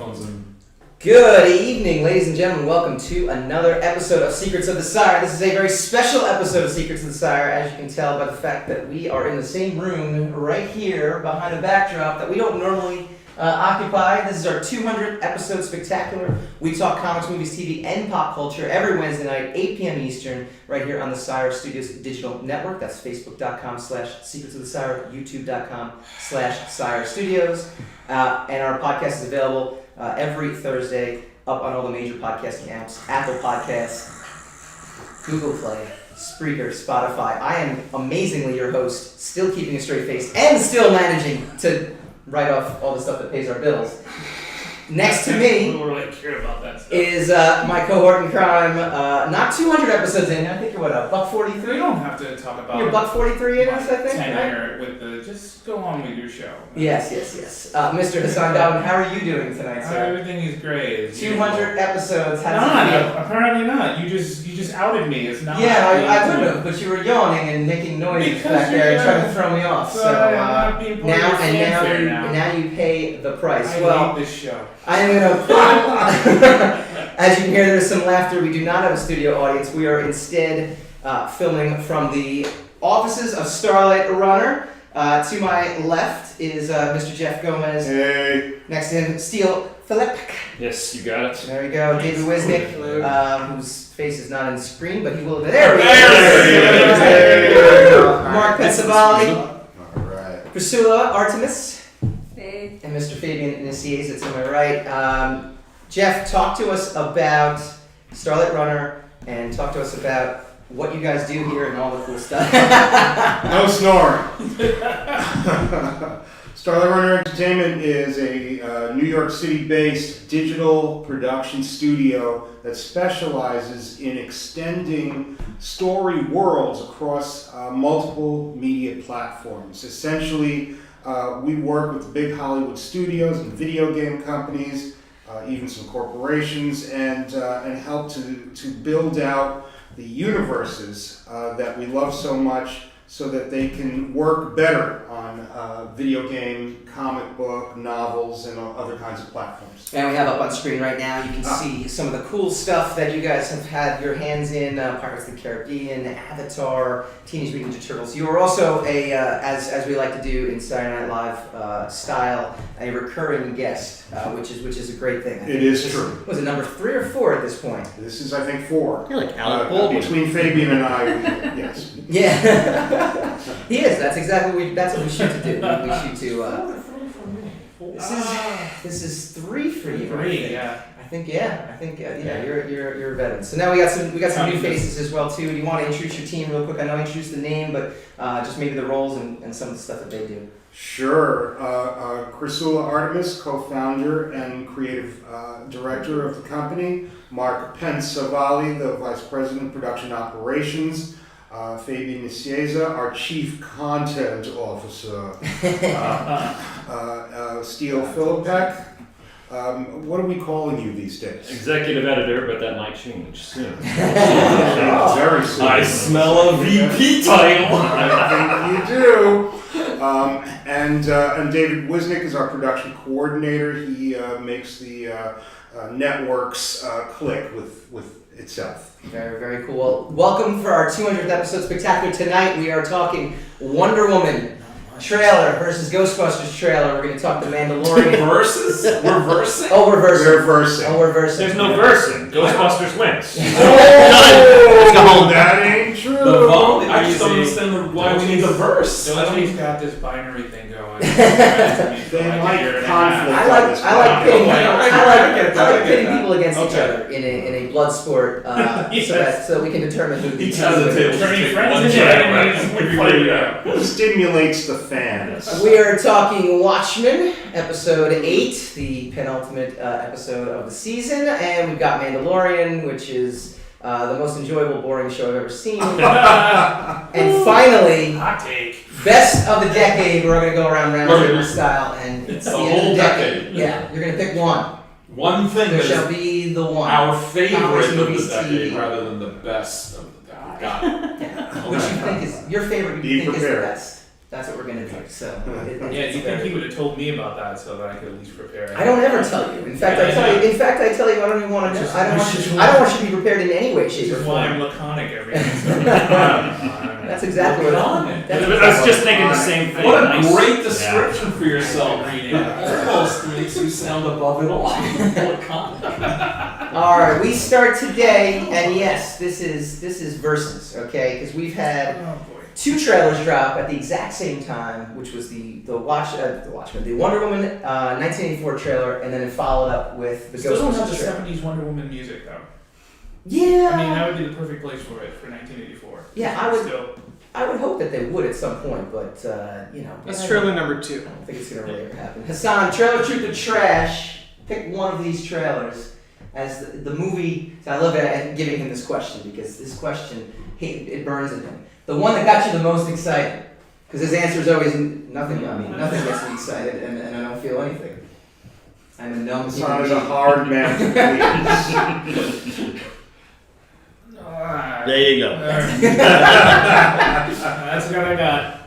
headphones in. Good evening, ladies and gentlemen. Welcome to another episode of Secrets of the Sire. This is a very special episode of Secrets of the Sire, as you can tell by the fact that we are in the same room right here behind a backdrop that we don't normally occupy. This is our 200th episode spectacular. We talk comics, movies, TV, and pop culture every Wednesday night, 8 p.m. Eastern, right here on the Sire Studios digital network. That's facebook.com/Secrets of the Sire, youtube.com/Sire Studios. And our podcast is available every Thursday up on all the major podcasting apps: Apple Podcasts, Google Play, Spreaker, Spotify. I am amazingly your host, still keeping a straight face and still managing to write off all the stuff that pays our bills. Next to me is my cohort in crime. Not 200 episodes in. I think you're what, buck 43? We don't have to talk about. You're buck 43 in us, I think. Tenure with the just go on with your show. Yes. Mr. Hassan Dawin, how are you doing tonight, sir? Everything is great. 200 episodes. How does it feel? Apparently not. You just outed me. It's not. Yeah, I would have, but you were yawning and making noises back there and trying to throw me off. So now you pay the price. I hate this show. I am going to, as you can hear, there's some laughter. We do not have a studio audience. We are instead filming from the offices of Starlight Runner. To my left is Mr. Jeff Gomez. Hey. Next to him, Steele Filipek. Yes, you got it. There we go. David Wisnick, whose face is not on the screen, but he will be there. Mark Pensavali. All right. Priscilla Artemis. Hey. And Mr. Fabian Nicieza to my right. Jeff, talk to us about Starlight Runner and talk to us about what you guys do here and all the cool stuff. No snoring. Starlight Runner Entertainment is a New York City-based digital production studio that specializes in extending story worlds across multiple media platforms. Essentially, we work with big Hollywood studios and video game companies, even some corporations, and help to build out the universes that we love so much so that they can work better on video game, comic book, novels, and other kinds of platforms. And we have up on screen right now, you can see some of the cool stuff that you guys have had your hands in, Pirates of the Caribbean, Avatar, Teenage Mutant Ninja Turtles. You are also as we like to do in Saturday Night Live style, a recurring guest, which is a great thing. It is true. Was it number 3 or 4 at this point? This is, I think, 4. You're like Alec Baldwin. Between Fabian and I, yes. Yeah, he is. That's exactly what we shoot to do. We shoot to. This is 3 for you. 3, yeah. I think you're a veteran. So now we got some new faces as well too. Do you want to introduce your team real quick? I know I introduced the name, but just maybe the roles and some of the stuff that they do. Sure. Priscilla Artemis, co-founder and creative director of the company. Mark Pensavali, the vice president of production operations. Fabian Nicieza, our chief content officer. Steele Filipek. What are we calling you these days? Executive editor, but that might change soon. Very soon. I smell a VP title. I think you do. And David Wisnick is our production coordinator. He makes the networks click with itself. Very, very cool. Well, welcome for our 200th episode spectacular. Tonight we are talking Wonder Woman trailer versus Ghostbusters trailer. We're going to talk the Mandalorian. Versus? We're versing? Oh, we're versing. We're versing. Oh, we're versing. There's no versing. Ghostbusters wins. Let's go home. That ain't true. I just don't understand why we need the verse. Nobody's got this binary thing going. They like conflict. I like pitting people against each other in a blood sport, so we can determine who the stimulates the fans. We are talking Watchmen, episode 8, the penultimate episode of the season, and we've got Mandalorian, which is the most enjoyable, boring show I've ever seen. And finally, hot take. Best of the decade. We're going to go around round table style, and it's the end of the decade. Yeah, you're going to pick one. One thing There that shall is be the one. our favorite Comics, of movies, the decade TV. rather than the best of the decade. Got it. Yeah. Which you think is your favorite? Be You think is the prepared. best? That's what we're gonna do. So Yeah, you think he would have told me about that so that I could at least prepare? I don't ever tell you. In fact, I tell you. In fact, I tell you I don't even want to know. I don't want you to be prepared in any way, shape, or Which is form. why I'm laconic every episode. That's exactly what Laconic. That's I was just thinking the same thing. What a Nice. great description for yourself, reading. Almost makes you sound above it all. All right, we start today, and yes, this is versus, okay? Because we've had Oh boy. 2 trailers drop at the exact same time, which was the Watchmen, the Wonder Woman 1984 trailer, and then it followed up with the Still don't have Ghostbusters the trailer. 70s Wonder Woman music though. Yeah. I mean, that would be the perfect place for it for 1984. Yeah, I would hope that they would at some point, but you know. That's trailer number 2. I don't think it's gonna really ever happen. Hassan, trailer truth or trash? Pick one of these trailers as the movie. So I love giving him this question because this question it burns in him. The one that got you the most excited, because his answer is always nothing. I mean, nothing gets me excited, and I don't feel anything. I'm a numb It's human not as a being. hard man to please. There you go. That's what I got.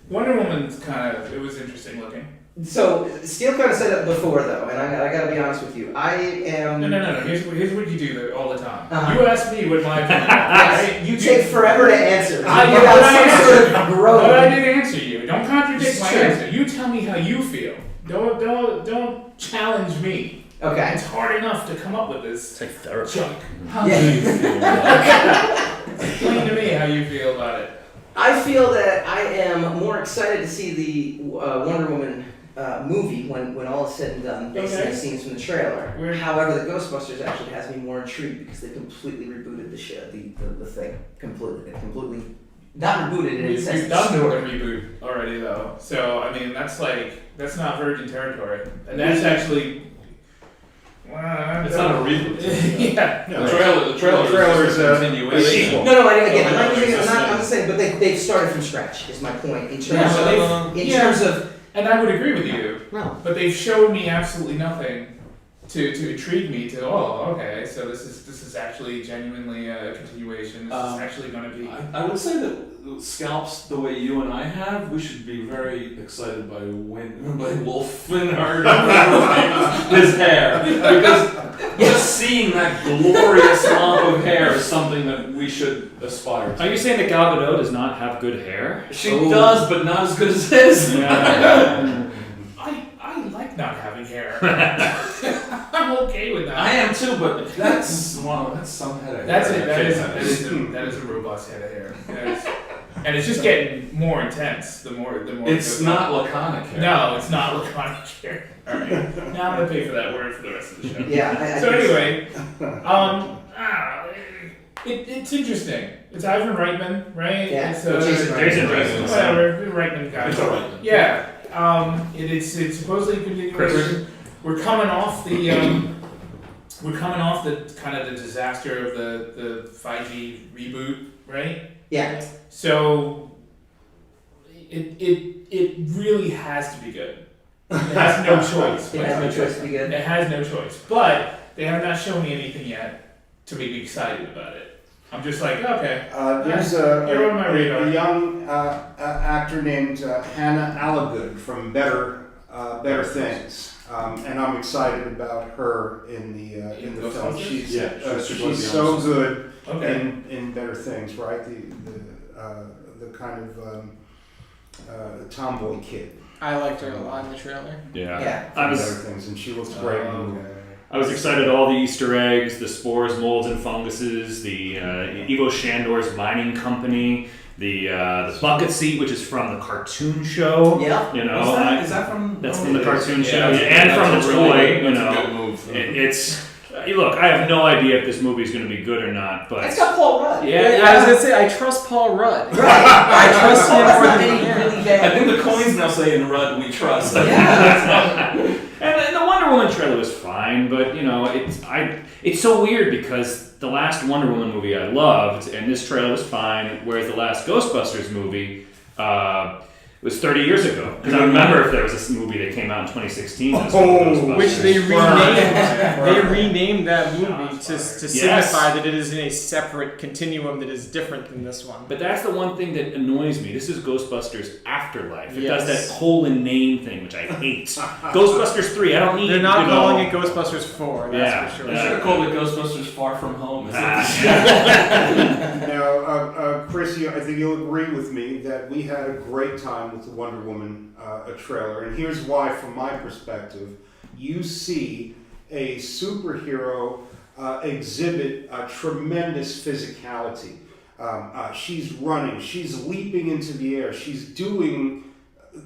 Wonder Woman's it was interesting looking. So Steele kind of said it before though, and I got to be honest with you. I am. No. Here's what you do all the time. Uh-huh. You ask me what my opinion is. Yes, you take forever to answer. I You got some sort of growth. But I did answer you. Don't contradict It's my true. answer. You tell me how you feel. Don't challenge me. Okay. It's hard enough to come up with this It's like therapy. junk. How Yeah. do you feel? Explain to me how you feel about it. I feel that I am more excited to see the Wonder Woman movie when all is said and done, based on Okay. the scenes from the trailer. Where- However, the Ghostbusters actually has me more intrigued because they completely rebooted the show, the thing completely. They completely not rebooted it. We've It says the done the story. reboot already though. So I mean that's not virgin territory. And that's actually It's not a reboot. Yeah. No, The trailer the trailer is a a continuation. sequel. No, again, Oh, I'm no, not saying, but they've started from scratch. Is my point in terms Yeah, but of terms of. And I would agree with you. No. But they've showed me absolutely nothing to intrigue me to okay, so this is actually genuinely a continuation. This is actually gonna be I would say that scalps the way you and I have, we should be very excited by Wolf and his hair. Because just seeing that glorious mop of hair is something that we should aspire to. Are you saying that Gal Gadot does not have good hair? She does, but not as good as his. I like not having hair. I'm okay with that. I am too, but that's some head of hair. That's it. That is a robust head of hair. And it's just getting more intense. The more. It's not laconic hair. No, it's not laconic hair. All right. Now I'm gonna pay for that word for the rest of the show. Yeah. So anyway, it's interesting. It's Ivan Reitman, right? Yeah. It's, Jason Reitman. Whatever, Reitman guy. It's a Reitman. Yeah. It's supposedly a continuation. We're coming off the kind of the disaster of the 5G reboot, right? Yeah. So it really has to be good. It has no choice. It has no choice to be good. It has no choice. But they have not shown me anything yet to make me excited about it. I'm just like, okay. There's You're on my radar. a young actor named Hannah Allagood from Better Things, and I'm excited about her in the film. Ghostbusters? She's she's so good Okay. in Better Things, right? The kind of tomboy kid. I liked her a lot in the trailer. Yeah. From Better Things, and she looks great in the movie. I was excited all the Easter eggs, the spores, molds, and funguses, the Ivo Shandor's mining company, the bucket seat, which is from the cartoon show. Yeah. You know, Is that from? that's from the cartoon show, that's- and from that's the a really toy. good- You that's a know, good move. it's look. I have no idea if this movie is going to be good or not, but It's got Paul Rudd. I was gonna say I trust Paul Rudd. Right. I trust him more than any him. really bad. I think the coins now say in Rudd we trust. Yeah. And the Wonder Woman trailer was fine, but you know, it's so weird because the last Wonder Woman movie I loved, and this trailer was fine, whereas the last Ghostbusters movie, was 30 years ago. Because I remember if there was this movie that came out in 2016. That was called Ghostbusters. Which they renamed that movie to Yes. signify that it is in a separate continuum that is different than this one. But that's the one thing that annoys me. This is Ghostbusters Afterlife. It Yes. does that colon name thing, which I hate. Ghostbusters 3, I don't need. They're not calling it Ghostbusters 4, that's Yeah, for sure. They should have called it Ghostbusters Far From Home. Now, Chris, I think you'll agree with me that we had a great time with the Wonder Woman trailer, and here's why, from my perspective. You see a superhero exhibit a tremendous physicality. She's running, she's leaping into the air, she's doing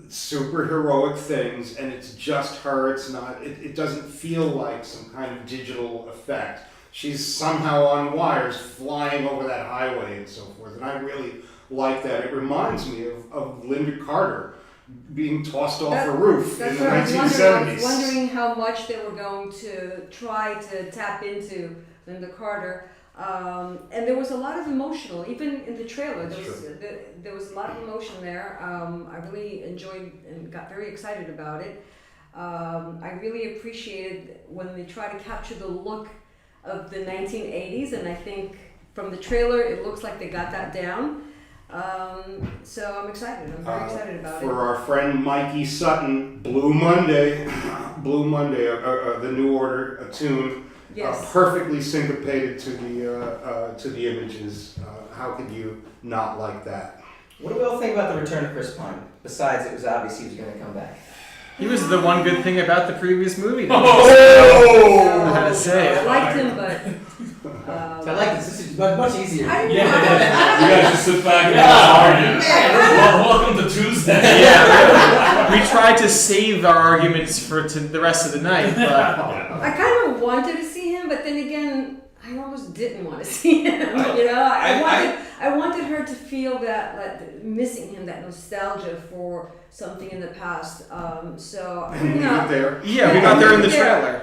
superheroic things, and it's just her. It's not. It doesn't feel like some kind of digital effect. She's somehow on wires, flying over that highway and so forth, and I really like that. It reminds me of Linda Carter being tossed off a roof in the 1970s. I was wondering how much they were going to try to tap into Linda Carter. And there was a lot of emotional, even in the trailer, there was a lot of emotion there. I really enjoyed and got very excited about it. I really appreciated when they tried to capture the look of the 1980s, and I think from the trailer it looks like they got that down. So I'm excited. I'm very excited about it. For our friend Mikey Sutton, Blue Monday, the New Order, a tune. Yes. Perfectly syncopated to the images. How could you not like that? What do we all think about the return of Chris Pine? Besides, it was obvious he was going to come back. He was the one good thing about the previous movie. Oh! I had to say I it. liked him, but So I like this. This is much easier. I didn't You know. guys just sit back and argue. Welcome to Tuesday. Yeah, really. We tried to save our arguments for the rest of the night, but I kind of wanted to see him, but then again, I almost didn't want to see him. I wanted her to feel that, like, missing him, that nostalgia for something in the past. So I And don't we know. got there. yeah, we got there in the Yeah. trailer.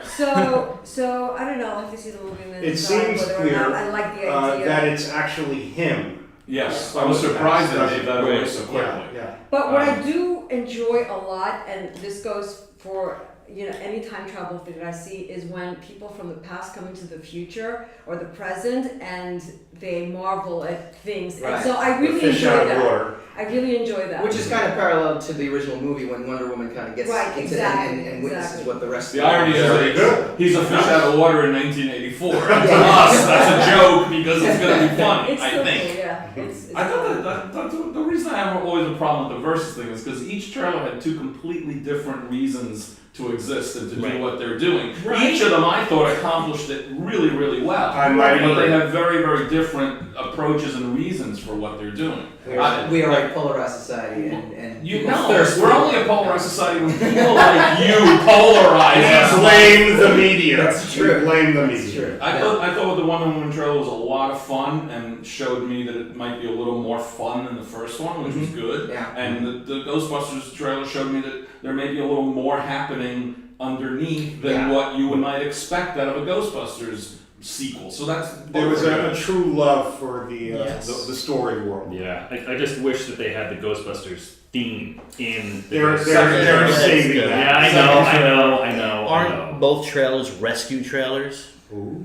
So I don't know. I'll have to see the movie and then It decide seems whether clear or not I like the idea. that it's actually him. Yes, I was surprised that they did that away so quickly. Yeah. But what I do enjoy a lot, and this goes for any time travel thing that I see, is when people from the past come into the future or the present and they marvel at things. Right. And so I really The fish enjoy out of that. water. I really enjoy that. Which is kind of parallel to the original movie when Wonder Woman kind of gets Right, into exactly, and witnesses exactly. what the rest The of irony is Very that good. he's a fish out of water in 1984. And to us, that's a joke because it's going to be funny, It's I still think. cool, yeah. It's I thought that the reason I have always a problem with the versus thing is because each trailer had two completely different reasons to exist and to do what they're doing. Right. Each of them, I thought, accomplished it really, really well. I might But they agree. have very, very different approaches and reasons for what they're doing. We are a polarized society, and You people know, thirst we're for only it. a polarized society when people like you polarize us. Blame the media. That's true. Blame the That's media. true. I thought the Wonder Woman trailer was a lot of fun and showed me that it might be a little more fun than the first one, which was good. Yeah. And the Ghostbusters trailer showed me that there may be a little more happening underneath than what you might expect out of a Ghostbusters sequel. So There was a true love for the story world. Yeah, I just wish that they had the Ghostbusters theme in the They're Ghostbusters. saving that. Yeah, I know. Aren't both trailers rescue trailers?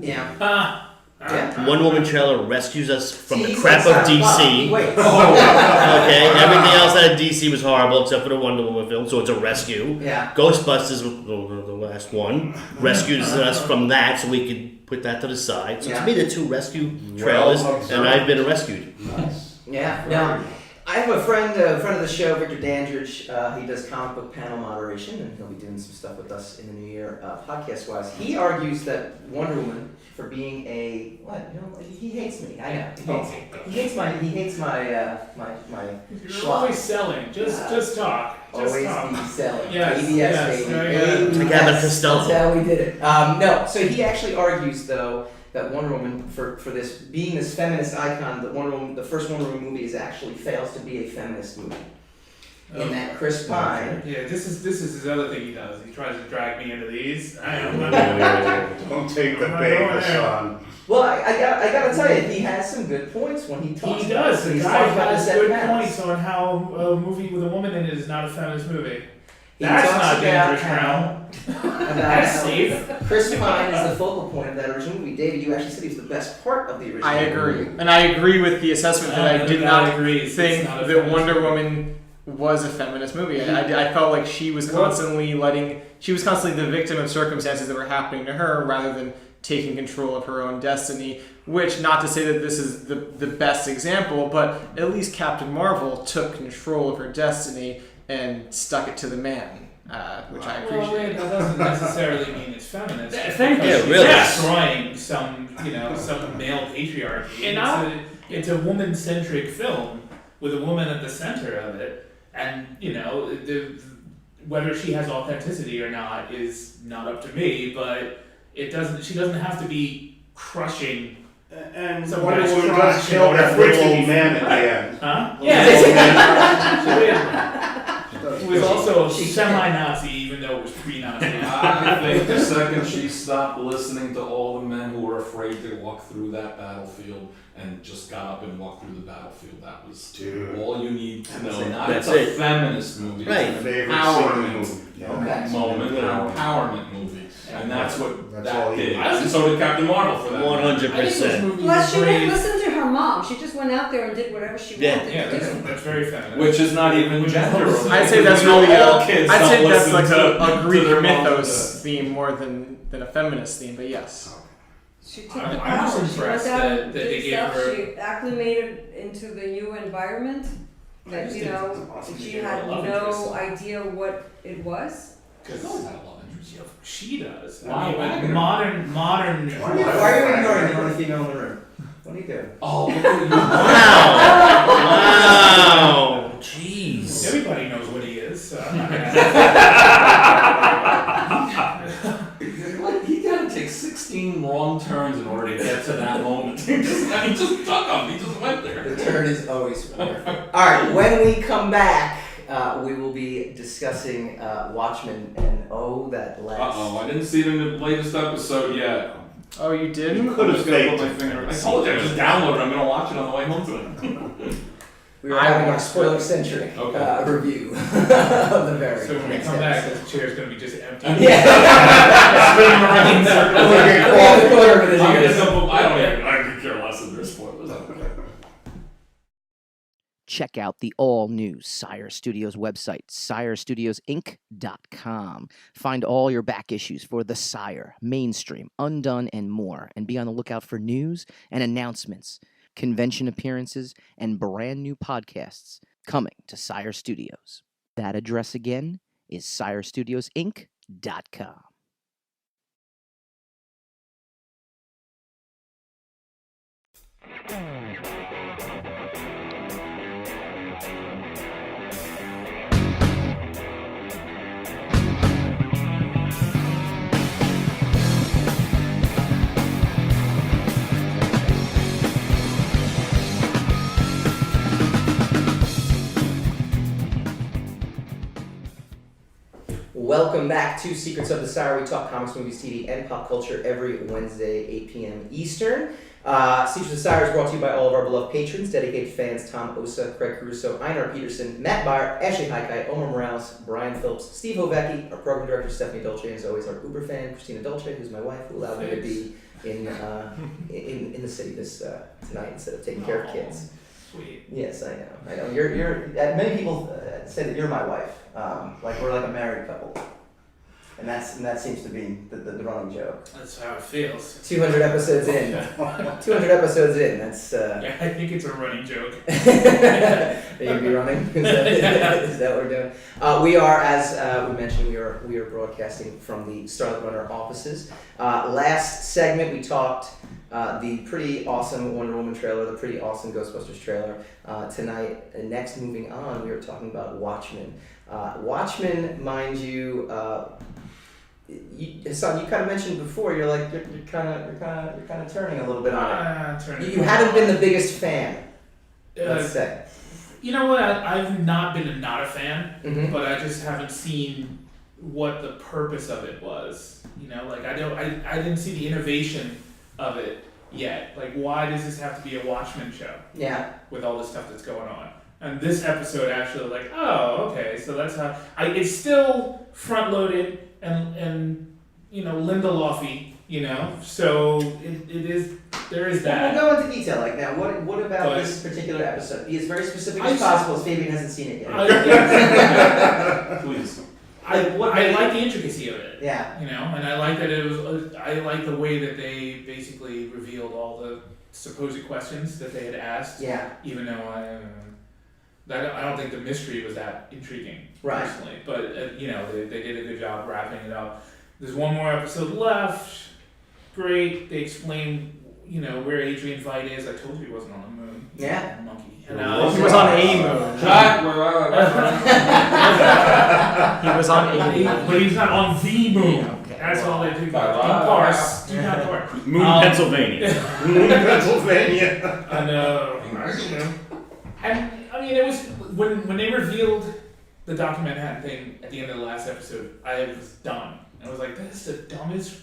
Yeah. Yeah. One Woman trailer rescues us from See, the he crap said of DC. Wait. Okay, everything else out of DC was horrible except for the Wonder Woman film, so it's a rescue. Yeah. Ghostbusters, the last one, rescues us from that, so we could put that to the side. So Yeah. to me, the two rescue trailers, observed. and I've been rescued. Nice. Yeah. Now, I have a friend of the show, Victor Dandridge. He does comic book panel moderation, and he'll be doing some stuff with us in the new year, podcast-wise. He argues that Wonder Woman, for being a he hates me. I know. He hates my You're always selling. Just talk. Just always talk. be selling. Yes, ABS, yes, baby. very good. ABS. Like Abbott Costello. That's how we did it. No, so he actually argues though that Wonder Woman, for this being this feminist icon, that Wonder Woman, the first Wonder Woman movie, actually fails to be a feminist movie. In that Chris Pine. Yeah, this is his other thing he does. He tries to drag me into these. I am not. Don't take the I'm not bait, going there. Hassan. Well, I gotta tell you, he has some good points when he talks. He does. The He's guy talking about has the set good panels. points on how a movie with a woman in it is not a feminist movie. He That's talks not about dangerous how- ground. about That's how safe. Chris Pine is the focal point of that original movie. David, you actually said he was the best part of the original I movie. agree, and I agree with the assessment that I did not agree. think that Wonder Woman was a feminist movie. I felt like she was constantly the victim of circumstances that were happening to her rather than taking control of her own destiny, which, not to say that this is the best example, but at least Captain Marvel took control of her destiny and stuck it to the man, which I Well, appreciate. that doesn't necessarily mean it's feminist. Thank because you. she's Really. destroying some male patriarchy. And It's a woman-centric film with a woman at the center of it, and whether she has authenticity or not is not up to me. But she doesn't have to be crushing. And Some Wonder guy's Woman crotch does kill or that whatever little it old is. man at the end. Huh? Yeah. He was also semi-Nazi, even though it was pre-Nazi. I think the second she stopped listening to all the men who were afraid to walk through that battlefield and just got up and walked through the battlefield, that was Dude. all you need to know. Not That's it's a it. feminist movie. Right. It's an Favorite scene in the empowerment movie. Yeah. Okay. moment, an empowerment movie. And that's what That's that all he did. did. And so did Captain Marvel for that. 100%. Plus, she didn't listen to her mom. She just went out there and did whatever she Yeah. wanted Yeah, to that's, do. that's very feminist. Which is not even gender. I'd say that's Because really all kids I'd don't say that's listen like to a Greek their mom. mythos theme more than a feminist theme, but yes. She took I'm the just power. She went impressed out that and they did gave stuff. her- She acclimated into the new environment. I That just think it's awesome she to get had a love interest. no idea what it was. Because she does. Wow, I mean, Wagner. modern. Why are you ignoring the only female in the room? What are you doing? Oh, look at you. Wow. Jeez. Everybody knows what he is. So I'm not gonna Like, he had to take 16 wrong turns in order to get to that moment. He just took him. He just went there. The turn is always wonderful. All right, when we come back, we will be discussing Watchmen and that last. I didn't see it in the latest episode yet. Oh, you didn't? Could have I'm just gonna faked put my finger. I told you I just downloaded it. I'm gonna watch it on the way home tonight. We were I having our watched spoiler-centric Okay. review of the very So when we next come back, episode. this chair's gonna be just empty. Yeah. Spinning around in circles. The corner of his I'm ears. just gonna, I could care less if there's spoilers. I don't care. Check out the all-new Sire Studios website, SireStudiosInc.com. Find all your back issues for The Sire, Mainstream, Undone, and more. And be on the lookout for news and announcements, convention appearances, and brand new podcasts coming to Sire Studios. That address again is SireStudiosInc.com. Welcome back to Secrets of the Sire. We talk comics, movies, TV, and pop culture every Wednesday, 8 p.m. Eastern. Secrets of the Sire is brought to you by all of our beloved patrons, dedicated fans Tom Osa, Craig Caruso, Einar Peterson, Matt Byer, Ashley Haikai, Omar Morales, Brian Phillips, Steve Hovecki, our program director Stephanie Dolce, and as always our Uber fan Christina Dolce, who's my wife, who allowed me to be in the city this tonight instead of taking care of kids. Sweet. Yes, I know. You're. Many people say that you're my wife. Like we're like a married couple, and that seems to be the running joke. That's how it feels. 200 episodes in. 200 episodes in. That's. Yeah, I think it's a running joke. You'd be running. Is that what we're doing? We are, as we mentioned, we are broadcasting from the Starlight Runner offices. Last segment we talked. The pretty awesome Wonder Woman trailer, the pretty awesome Ghostbusters trailer. Tonight, next moving on, we are talking about Watchmen. Watchmen, mind you, Hassan, you kind of mentioned before. You're like you're kind of turning a little bit on it. You haven't been the biggest fan. Let's say. You know what? I've not been not a fan, Mm-hmm. but I just haven't seen what the purpose of it was. You know, like I didn't see the innovation of it yet. Like, why does this have to be a Watchmen show Yeah. with all the stuff that's going on? And this episode actually, like, oh, okay, so that's how. It's still front loaded and Lindelofy, so it is. There is that. We'll go into detail like now. What about this particular episode? Be as very specific as possible, as Fabian hasn't seen it yet. Please. I like the intricacy of it. Yeah. And I like that it was. I like the way that they basically revealed all the supposed questions that they had asked. Yeah. Even though I don't think the mystery was that intriguing personally, but they did a good job wrapping it up. There's one more episode left. Great. They explained where Adrian Veidt is. I told you he wasn't on the moon. Yeah. Monkey. He was on a moon. He was on a moon. But he's not on the moon. Okay. That's all they do. Parse. Do not parse. Moon, Pennsylvania. Moon, Pennsylvania. And I mean, it was when they revealed the Dr. Manhattan thing at the end of the last episode, I was done. I was like, this is the dumbest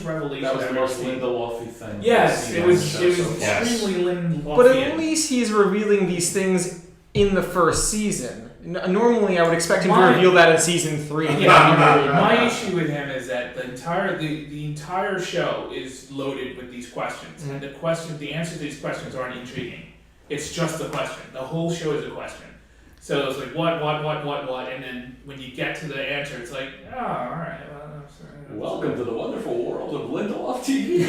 revelation That was the I've most ever seen. Lindelofy thing. Yes, I've it seen was on the show so far. extremely Lindeloffian. But at least he's revealing these things in the first season. Normally, I would expect him to reveal that in season 3. My issue with him is that the entire show is loaded with these questions, and the answers to these questions aren't intriguing. It's just a question. The whole show is a question. So it's like what, and then when you get to the answer, it's like, oh, all right. Welcome to the wonderful world of Lindelof TV.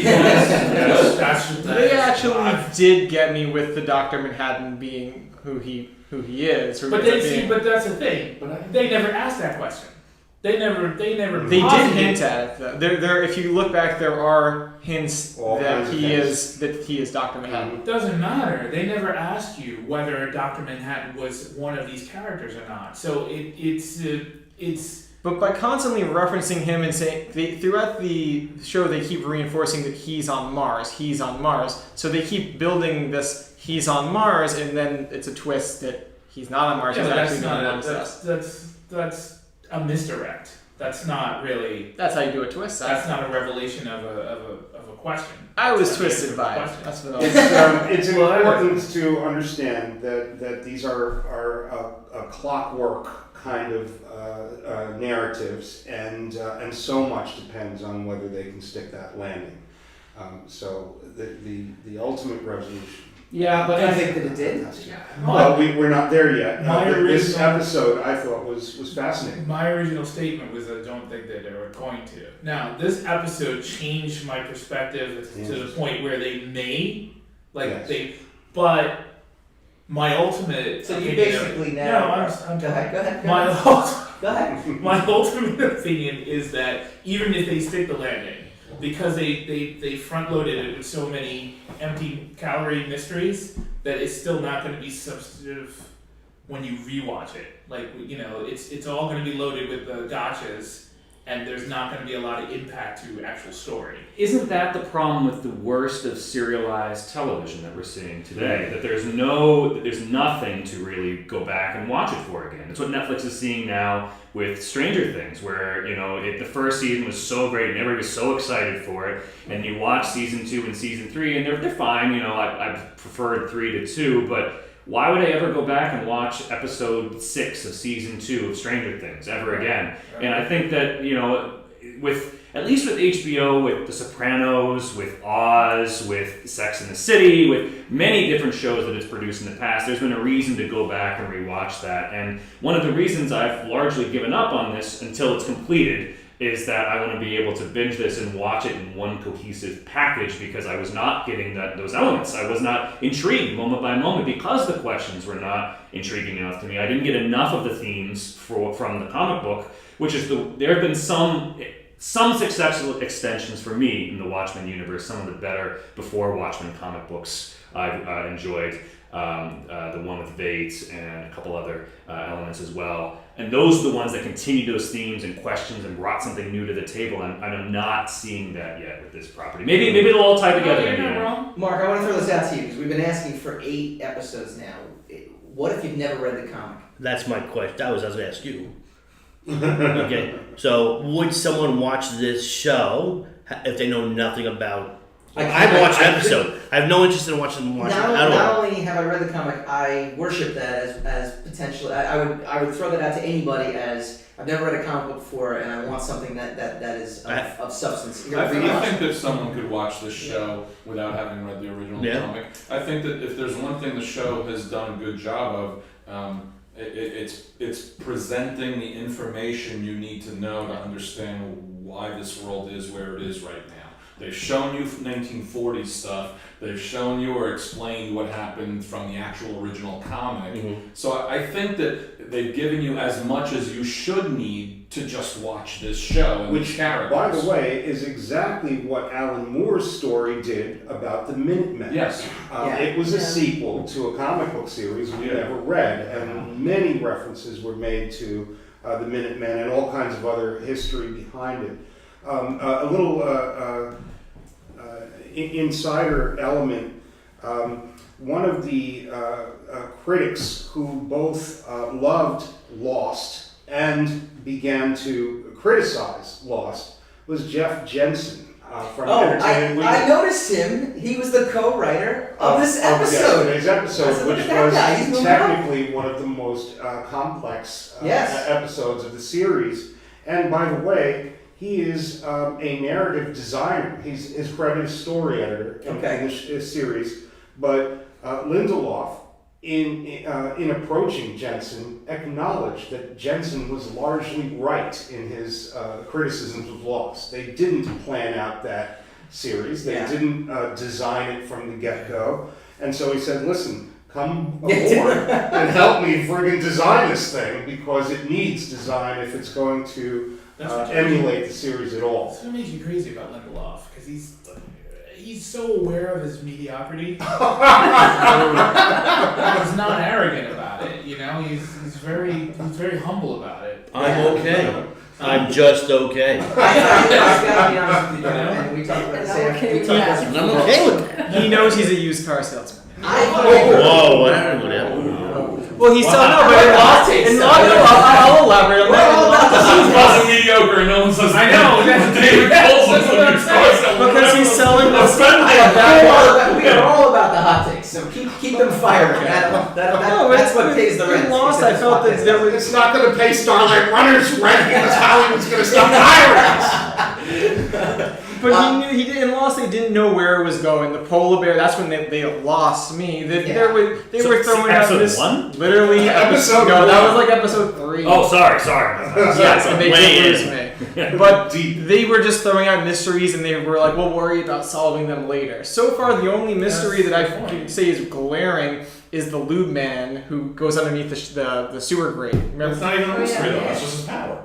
They actually did get me with the Dr. Manhattan being who he is. But that's the thing. They never asked that question. They never. They did hint at it though. There, if you look back, there are hints that he is Dr. Manhattan. It doesn't matter. They never asked you whether Dr. Manhattan was one of these characters or not. So it's. But by constantly referencing him and saying throughout the show, they keep reinforcing that he's on Mars. He's on Mars. So they keep building this. He's on Mars, and then it's a twist that he's not on Mars. Yeah, he's that's actually not. That's a misdirect. That's not really. That's how you do a twist. That's not a revelation of a question. I was twisted by it. That's what I was. It's important to understand that these are a clockwork kind of narratives, and so much depends on whether they can stick that landing. So the ultimate resolution. Yeah, but I think that it did. Well, we're not there yet. This original- episode I thought was fascinating. My original statement was I don't think that they were going to. Now, this episode changed my perspective to the point where they may, but my ultimate. So you opinion basically no, now. I'm Go ahead. Go ahead. My ultimate opinion is that even if they stick the landing, because they front loaded it with so many empty calorie mysteries, that it's still not going to be substantive when you rewatch it. Like, it's all going to be loaded with the gotchas, and there's not going to be a lot of impact to actual story. Isn't that the problem with the worst of serialized television that we're seeing today? That there's nothing to really go back and watch it for again. It's what Netflix is seeing now with Stranger Things, where the first season was so great and everybody was so excited for it, and you watch season 2 and season 3, and they're fine. I preferred 3 to 2, but why would I ever go back and watch episode 6 of season 2 of Stranger Things ever again? Right. And I think that, at least with HBO, with The Sopranos, with Oz, with Sex and the City, with many different shows that it's produced in the past, there's been a reason to go back and rewatch that. And one of the reasons I've largely given up on this until it's completed is that I want to be able to binge this and watch it in one cohesive package, because I was not getting those elements. I was not intrigued moment by moment because the questions were not intriguing enough to me. I didn't get enough of the themes from the comic book, which is there have been some successful extensions for me in the Watchmen universe, some of the better before Watchmen comic books I've enjoyed. The one with Bates and a couple other elements as well. And those are the ones that continue those themes and questions and brought something new to the table. And I'm not seeing that yet with this property. Maybe it'll all tie together. You're not wrong. Mark, I want to throw this out to you because we've been asking for 8 episodes now. What if you've never read the comic? That's my question. I was going to ask you. Okay, so would someone watch this show if they know nothing about I watched an episode. I have no interest in watching Not at all. only have I read the comic, I worship that as potentially. I would throw that out to anybody as I've never read a comic book before, and I want something that is of substance. I think that someone could watch this show without having read the original comic. I think that if there's one thing the show has done a good job of, it's presenting the information you need to know to understand why this world is where it is right now. They've shown you 1940s stuff. They've shown you or explained what happened from the actual original comic. Mm-hmm. So I think that they've given you as much as you should need to just watch this show and Which, the characters. by the way, is exactly what Alan Moore's story did about the Minutemen. Yes. It was a sequel to a comic book series we never read, and many references were made to the Minutemen and all kinds of other history behind it. A little insider element. One of the critics who both loved Lost and began to criticize Lost was Jeff Jensen from Entertainment Weekly. I noticed him. He was the co-writer of this episode. Today's episode, Look which at that was guy. He's moving technically one of the most complex episodes of the series. And by the way, he is a narrative designer. His credit is story editor in this series. But Lindelof, in approaching Jensen, acknowledged that Jensen was largely right in his criticisms of Lost. They didn't plan out that series. They didn't design it from the get-go. And so he said, listen, come aboard and help me friggin' design this thing, because it needs design if it's going to emulate the series at all. That's what makes you crazy about Lindelof, because he's so aware of his mediocrity. He's not arrogant about it, you know. He's very humble about it. I'm okay. I'm just okay. I've got to be honest with you, and we talked about the same. I'm okay with that. He knows he's a used car salesman. Whoa, whatever. Well, he's still no, but in Lost, I'll elaborate on that. This is mediocre and no one says I know, that's David Coulson Because he's selling the We are all about the hot takes, so keep them firing. That's what pays the rent. In Lost, I felt that there was. It's not going to pay Starlight Runner's rent because Hollywood's going to stop hiring us. But he did in Lost. They didn't know where it was going. The polar bear. That's when they lost me. They were throwing out this literally episode. No, that was like episode 3. Oh, sorry. Yes, and they did lose me. But they were just throwing out mysteries, and they were like, "We'll worry about solving them later." So far, the only mystery that I can say is glaring is the lube man who goes underneath the sewer grate. Remember? It's not even a mystery though. It's just his power.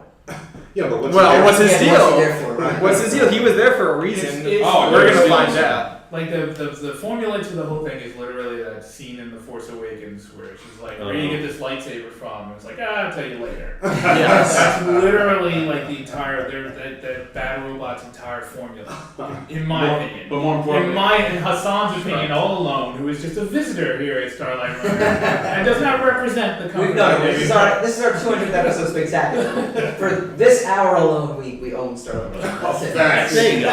Yeah, but what's his deal? Right? What's his deal? He was there for a reason. It's We're gonna find out. Like the formula to the whole thing is literally that scene in The Force Awakens where she's like, "Where do you get this lightsaber from?" And it's like, "I'll tell you later." Yes. That's literally like the entire that Bad Robot's entire formula, in my opinion. But more importantly, in Hassan's opinion, all alone, who is just a visitor here at Starlight Runner and does not represent the company. This is our 200th episode spectacular. For this hour alone, we own Starlight Runner. That's it. There you go.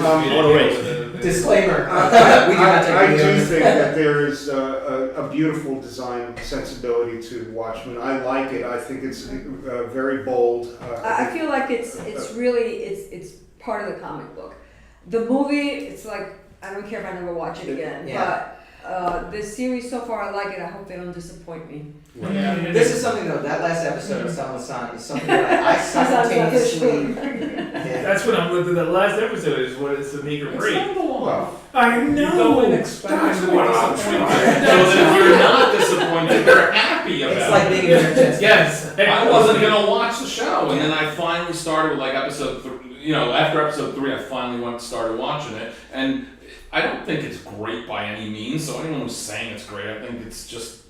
What a race. Disclaimer. I do think that there is a beautiful design sensibility to Watchmen. I like it. I think it's very bold. I feel like it's part of the comic book. The movie, it's like, I don't care if I never watch it again. Yeah. But this series so far, I like it. I hope they don't disappoint me. This is something though. That last episode of Sama-san is something that I simultaneously. That's what I'm looking at. The last episode is what it's to make or break. Well, I you know. go in expecting to be I'm disappointed. So that if you're not disappointed, you're happy about It's like being it. in your chest. Yes. I wasn't gonna watch the show, and then I finally started with like episode 3. You know, after episode 3, I finally started watching it, and I don't think it's great by any means. So anyone who's saying it's great, I think it's just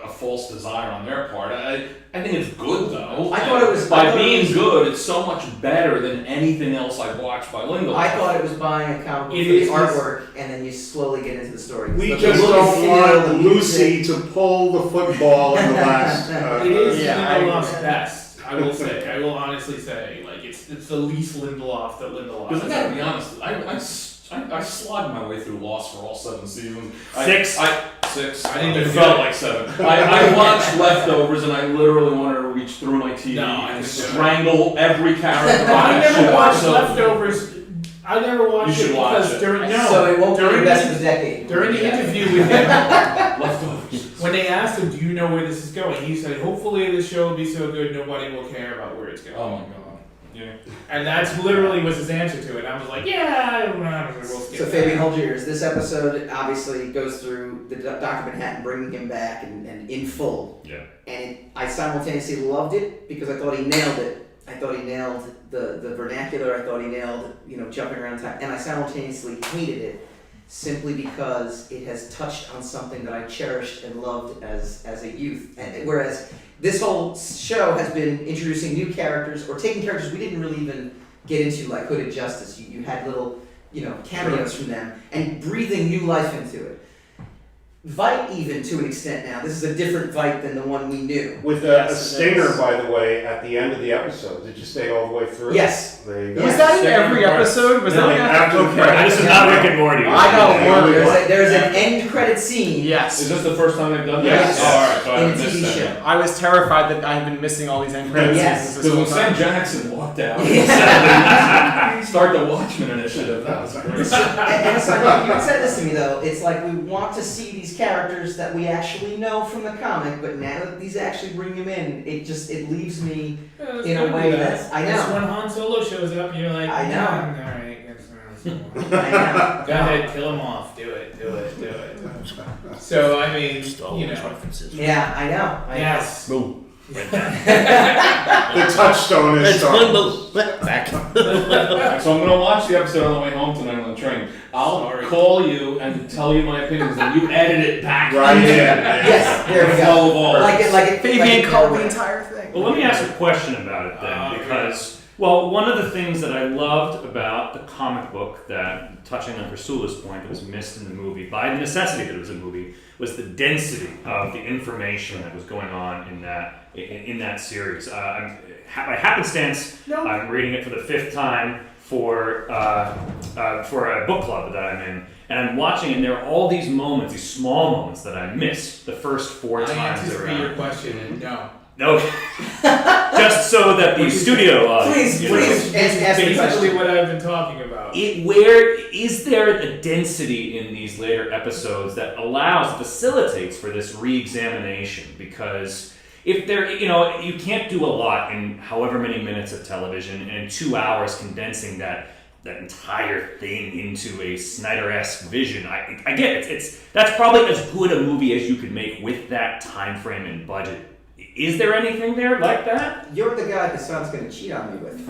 a false desire on their part. I think it's good though. I thought it was by being good. It's so much better than anything else I've watched by Lindelof. I thought it was buying a comic book for the artwork, and then you slowly get into the story. we The just look don't and want feel, the Lucy to pull the football in the last. It is Yeah, Lindelof's best. I will say. I will honestly say, like it's the least Lindelof that Lindelof. Because I is. gotta be honest, I I slogged my way through Lost for all 7 seasons. Six. Six. I didn't It even felt do it. like 7. I watched Leftovers and I literally wanted to reach through my TV No, I and didn't do it. strangle every character. I never Shit. watched So- Leftovers. I never watched You should it watch because it. during So it won't be during the best the, of the decade. during the interview with him, Leftovers. when they asked him, "Do you know where this is going?" He said, "Hopefully this show will be so good nobody will care about where it's going." Oh my god. Yeah. And that's literally was his answer to it. I was like, "Yeah, we'll skip So that." Fabian, hold your ears. This episode obviously goes through the Dr. Manhattan bringing him back and in full. Yeah. And I simultaneously loved it because I thought he nailed it. I thought he nailed the vernacular. I thought he nailed, jumping around time. And I simultaneously hated it simply because it has touched on something that I cherished and loved as a youth. And whereas this whole show has been introducing new characters or taking characters we didn't really even get into, like Hooded Justice. You had little, cameos from them and breathing new life into it. Vite, even to an extent now. This is a different Vite than the one we knew. With a Yes, stinger, that's- by the way, at the end of the episode. Did you stay all the way through? Yes. There you go. Was that in Second every part. episode? Was No, that after the okay? credits. This is not Rick and Morty. I know. Yeah. There's an end credit scene. Is Yes. this the first time they've done Yes. this? Oh, alright, so I In a missed TV that. show. I was terrified that I've been missing all these end credit Yes. scenes this Because whole when Sam time. Jackson walked out and said, start the Watchmen initiative, that was great. And it's like, you had said this to me though, it's like we want to see these characters that we actually know from the comic, but now that these actually bring them in, it leaves me in a way that I That's know. when Han Solo shows up, and you're like, I know. Alright, I know. go ahead, kill him off. Do it. So I mean, Star Wars references. Yeah, I know. I know. yes. Boom. The touchstone is It's Star Wars. unbelievable. Back. So I'm gonna watch the episode on the way home tonight on the train. I'll Sorry. call you and tell you my opinions, and you edit it back. Right in. Yes, there we The go. flow of all. Like it. Fabian called the entire thing. Well, let me ask a question about it then, because, well, one of the things that I loved about the comic book that, touching on Priscilla's point, that was missed in the movie, by the necessity that it was a movie, was the density of the information that was going on in that series. By happenstance, I'm reading it for the 5th time for a book club that I'm in, and I'm watching, and there are all these moments, these small moments that I missed the first 4 I times anticipate around. your question, and no. No, just so that the studio audience, Please, you know, please ask the Basically, question. what I've been talking about. where is there a density in these later episodes that facilitates for this re-examination? Because if there, you can't do a lot in however many minutes of television, and in 2 hours condensing that entire thing into a Snyder-esque vision. I get it. That's probably as good a movie as you could make with that time frame and budget. Is there anything there like that? You're the guy Hassan's going to cheat on me with. He's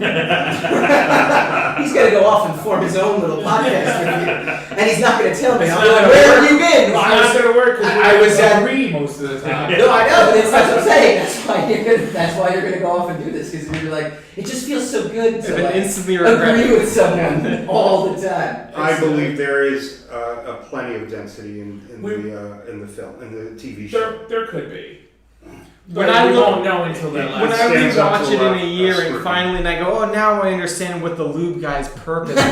going to go off and form his own little podcast with you, and he's not going to tell me. I'll be like, where have you been? It's not going to work because I was at read most of the time. No, I know, but that's what I'm saying. That's why you're gonna go off and do this, because you're like, it just feels so good I've to been like, instantly regretting agree with someone all the time. I believe there is a plenty of density in the film, in the TV show. There could be. When But I we look- won't know until that When last. I stands up rewatch to it in a a year and scrutiny. finally and I go, oh, now I understand what the lube guy's purpose was.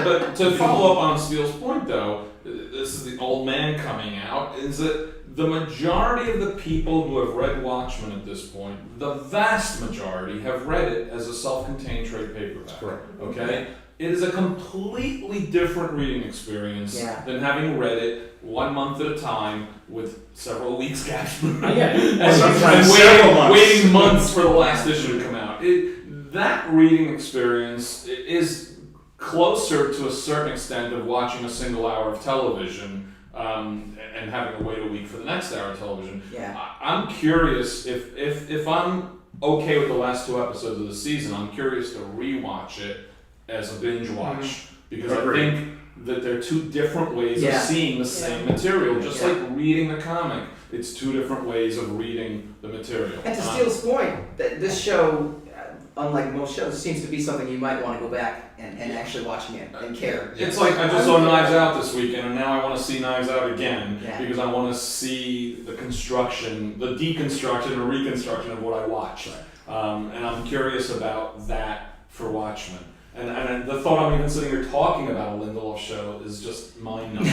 But to follow up on Steele's point, though, this is the old man coming out, is that the majority of the people who have read Watchmen at this point, the vast majority, have read it as a self-contained trade paperback. Correct. Okay? It is a completely different reading experience Yeah. than having read it 1 month at a time with several weeks gaps. Yeah. and Sometimes several months. waiting months for the last issue to come out. That reading experience is closer to a certain extent of watching a single hour of television and having to wait a week for the next hour of television. Yeah. I'm curious if I'm okay with the last 2 episodes of the season, I'm curious to rewatch it as a binge watch because Agreed. I think that they're 2 different ways Yeah. of seeing the same material, just Yeah. like reading the comic. It's 2 different ways of reading the material. And to Steele's point, that this show, unlike most shows, seems to be something you might want to go back and actually watch again and care. It's like I just saw Knives Out this weekend, and now I want to see Knives Out again Yeah. because I want to see the construction, the deconstruction or reconstruction of what I watched. And I'm curious about that for Watchmen. And the thought I'm even sitting here talking about a Lindelof show is just mind-numbing.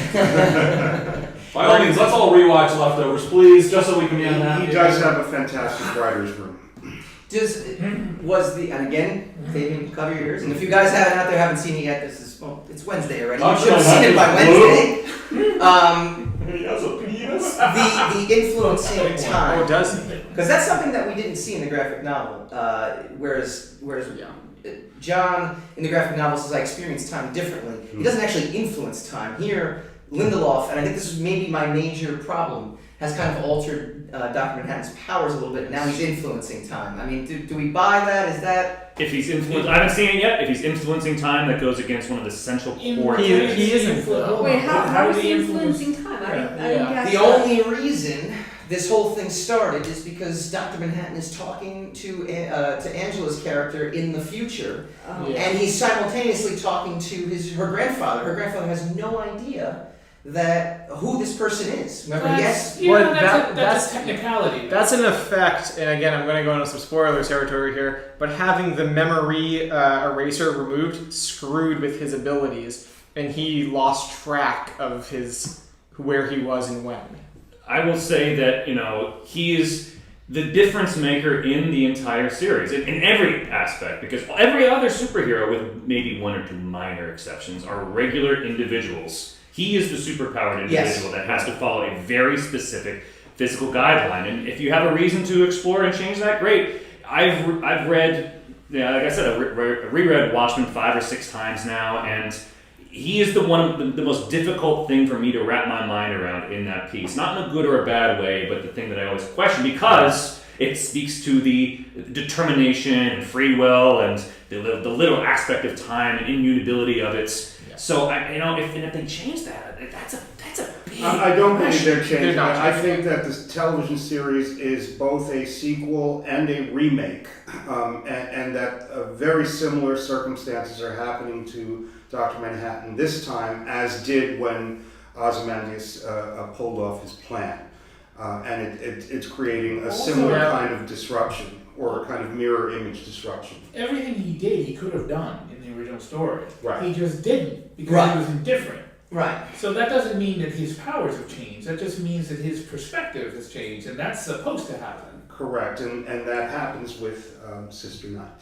By all means, let's all rewatch Leftovers, please, just so we can be unhappy. He does have a fantastic writer's room. And again, Fabian, cover your ears. And if you guys haven't seen it yet, it's Wednesday already. Oh, You should have seen it by Wednesday. He has a penis. The influencing time. Oh, does he? Because that's something that we didn't see in the graphic novel. Whereas John in the graphic novel says, I experience time differently. He doesn't actually influence time. Here, Lindelof, and I think this is maybe my major problem, has kind of altered Dr. Manhattan's powers a little bit. Now he's influencing time. I mean, do we buy that? Is that... If he's influencing, I haven't seen it yet. If he's influencing time, that goes against one of the central core. He isn't. Wait, how is did he he influencing time? I didn't catch The that. only reason this whole thing started is because Dr. Manhattan is talking to Angela's character in the future, and he's simultaneously talking to her grandfather. Her grandfather has no idea who this person is. Remember, That's a technicality. That's an effect, and again, I'm going to go into some spoiler territory here, but having the memory eraser removed screwed with his abilities, and he lost track of where he was and when. I will say that, he is the difference maker in the entire series, in every aspect, because every other superhero, with maybe one or two minor exceptions, are regular individuals. He is the superpowered individual that has to follow a very specific physical guideline. And if you have a reason to explore and change that, great. I've read, like I said, I've reread Watchmen 5 or 6 times now, and he is the most difficult thing for me to wrap my mind around in that piece. Not in a good or a bad way, but the thing that I always question, because it speaks to the determination and free will and the little aspect of time and immutability of it. So if they change that, that's a big. I don't believe they're changing. not I think that this television series is both a sequel and a remake, and that very similar circumstances are happening to Dr. Manhattan this time, as did when Ozymandias pulled off his plan, and it's creating a similar kind of disruption, or a kind of mirror image disruption. Everything he did, he could have done in the original story. Right. He just didn't because he was indifferent. Right. So that doesn't mean that his powers have changed. That just means that his perspective has changed, and that's supposed to happen. Correct, and that happens with Sister Night.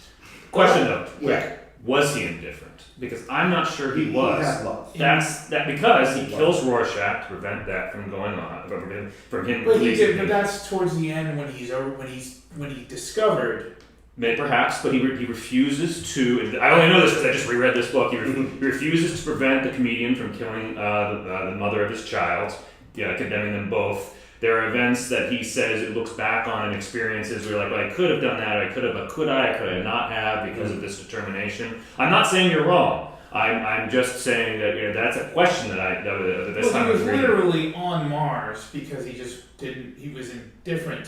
Question though, Yeah. was he indifferent? Because I'm not sure he was. He had love. That's because he kills Rorschach to prevent that from going on, from him But he releasing did. But him. that's towards the end when he discovered. Maybe perhaps, but he refuses to. And I only know this because I just reread this book. He refuses to prevent the comedian from killing the mother of his child, condemning them both. There are events that he says it looks back on and experiences where I could have done that, I could I not have because of this determination. I'm not saying you're wrong. I'm just saying that that's a question that this time He was reading. literally on Mars because he just didn't. He was indifferent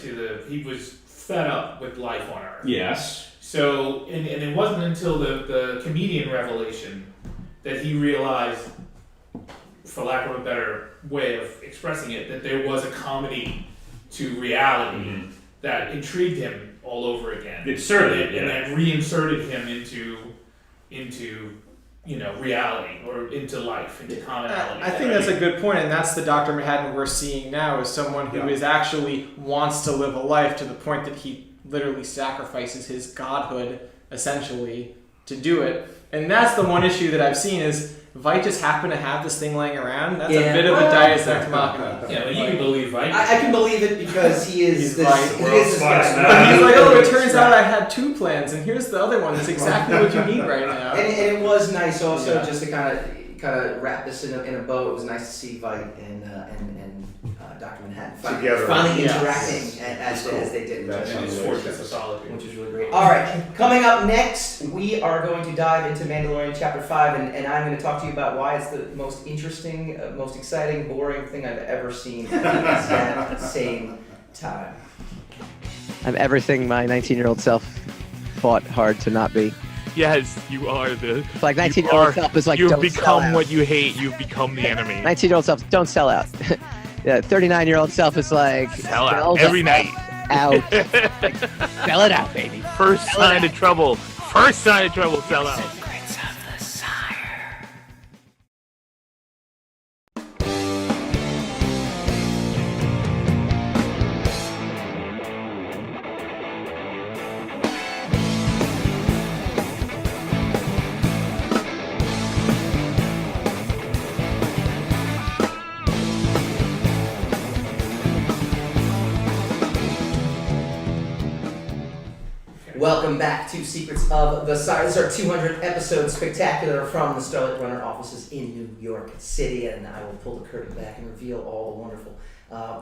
he was fed up with life on Earth. Yes. So, and it wasn't until the comedian revelation that he realized, for lack of a better way of expressing it, that there was a comedy to reality that intrigued him all over again. Inserted, and that reinserted him into reality, or into life, into commonality. I think that's a good point, and that's the Dr. Manhattan we're seeing now, is someone who is actually wants to live a life to the point that he literally sacrifices his godhood, essentially, to do it. And that's the one issue that I've seen is Veidt just happened to have this thing laying around. That's a bit of a Deus Ex Machina. Yeah, but you can believe Veidt. I can believe it because he is He's this. right. He is this guy. And he's like, oh, it turns out I had 2 plans, and here's the other one. That's exactly what you need right now. And it was nice also just to kind of wrap this in a bow. It was nice to see Veidt and Dr. Manhattan finally interacting as they did, Fortress of Solitude. which is really great. All right, coming up next, we are going to dive into Mandalorian Chapter 5, and I'm going to talk to you about why it's the most interesting, most exciting, boring thing I've ever seen at the same time. I'm everything my 19-year-old self fought hard to not be. Yes, you are the. Like 19-year-old self is like, you've don't sell become out. what you hate. You've become the enemy. 19-year-old self, don't sell out. Yeah, 39-year-old self is like, Sell out every night. Out. Like, sell it out, baby. First sign of trouble. First sign of trouble. Sell out. Great sign. Welcome back to Secrets of the Sire. This is our 200th episode spectacular from the Starlight Runner offices in New York City, and I will pull the curtain back and reveal all the wonderful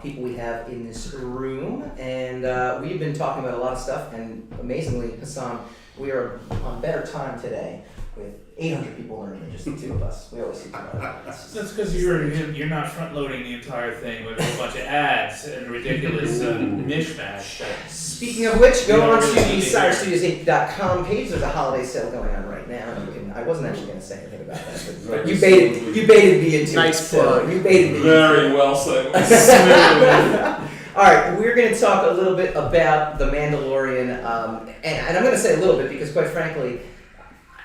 people we have in this room. And we've been talking about a lot of stuff, and amazingly, Hassan, we are on better time today with 800 people learning than just the two of us. We always see about it. That's because you're not front loading the entire thing with a whole bunch of ads and ridiculous mishmash. Speaking of which, go on to the SireStudios8.com page. There's a holiday sale going on right now. I wasn't actually going to say anything about that, but you baited me into nice it. plug. So you baited me. Very well said. All right, we're going to talk a little bit about The Mandalorian, and I'm going to say a little bit because, quite frankly,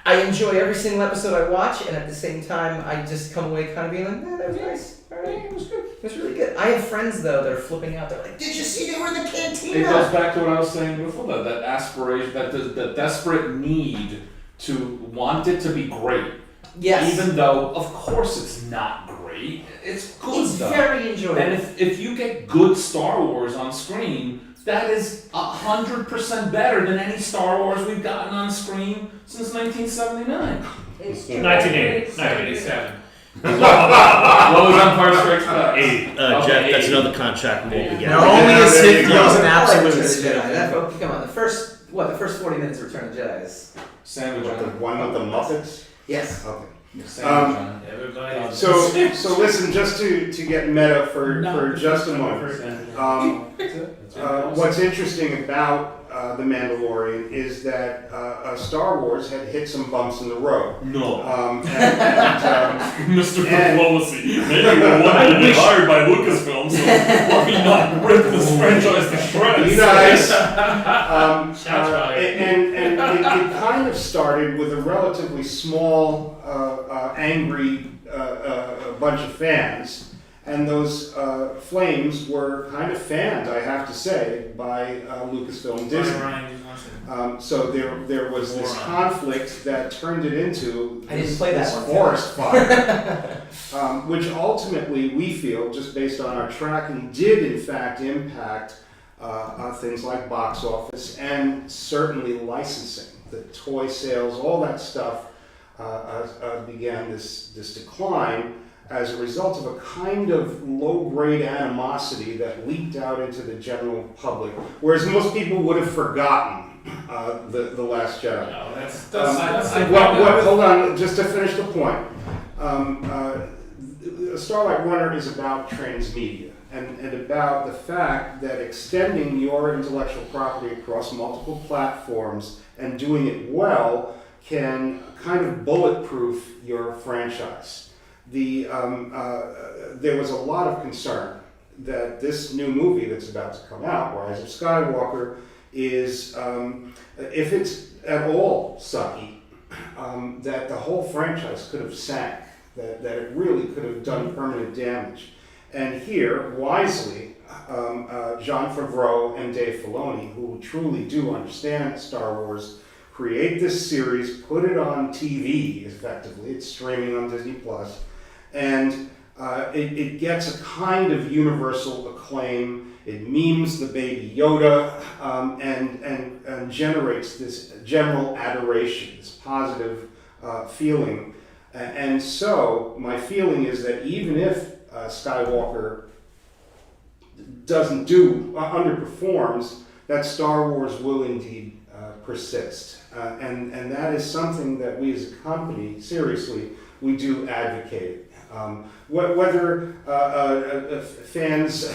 I enjoy every single episode I watch, and at the same time, I just come away kind of being like, that was nice. All right, it was good. It was really good. I have friends, though, that are flipping out. They're like, did you see they were in the cantina? It goes back to what I was saying before, that aspiration, that desperate need to want it to be great. Yes. Even though, of course, it's not great. It's good It's though. very enjoyable. And if you get good Star Wars on screen, that is 100% better than any Star Wars we've gotten on screen since 1979. It's true. 1987. What was Empire Strikes Back? 80. Jeff, that's another contract we won't be getting. No, only a Sith deals I and like Return of absolutes. the Jedi. Come on, the first 40 minutes of Return of the Jedi is... Sandwich The on one with the Muppets? Yes. Okay. Sandwich on Everybody. So listen, just to get meta for just a moment. What's interesting about The Mandalorian is that Star Wars had hit some bumps in the road. No. Mr. and- Diplomacy. Maybe we're one to be hired by Lucasfilm, so let me not rip this franchise to shreds. Be nice. Shots fired. And it kind of started with a relatively small, angry bunch of fans. And those flames were kind of fanned, I have to say, by Lucasfilm Disney. So there was this conflict that turned it into I didn't play that this one. forest fire, which ultimately we feel, just based on our tracking, did in fact impact things like box office and certainly licensing. The toy sales, all that stuff began this decline as a result of a kind of low-grade animosity that leaked out into the general public, whereas most people would have forgotten the Last Jedi. No, that's Hold on, just to finish the point. Starlight Runner is about transmedia and about the fact that extending your intellectual property across multiple platforms and doing it well can kind of bulletproof your franchise. There was a lot of concern that this new movie that's about to come out, Rise of Skywalker, is, if it's at all sucky, that the whole franchise could have sank, that it really could have done permanent damage. And here, wisely, Jon Favreau and Dave Filoni, who truly do understand Star Wars, create this series, put it on TV, effectively. It's streaming on Disney+. And it gets a kind of universal acclaim. It memes the Baby Yoda and generates this general adoration, this positive feeling. And so my feeling is that even if Skywalker underperforms, that Star Wars will indeed persist. And that is something that we as a company, seriously, we do advocate. Whether fans,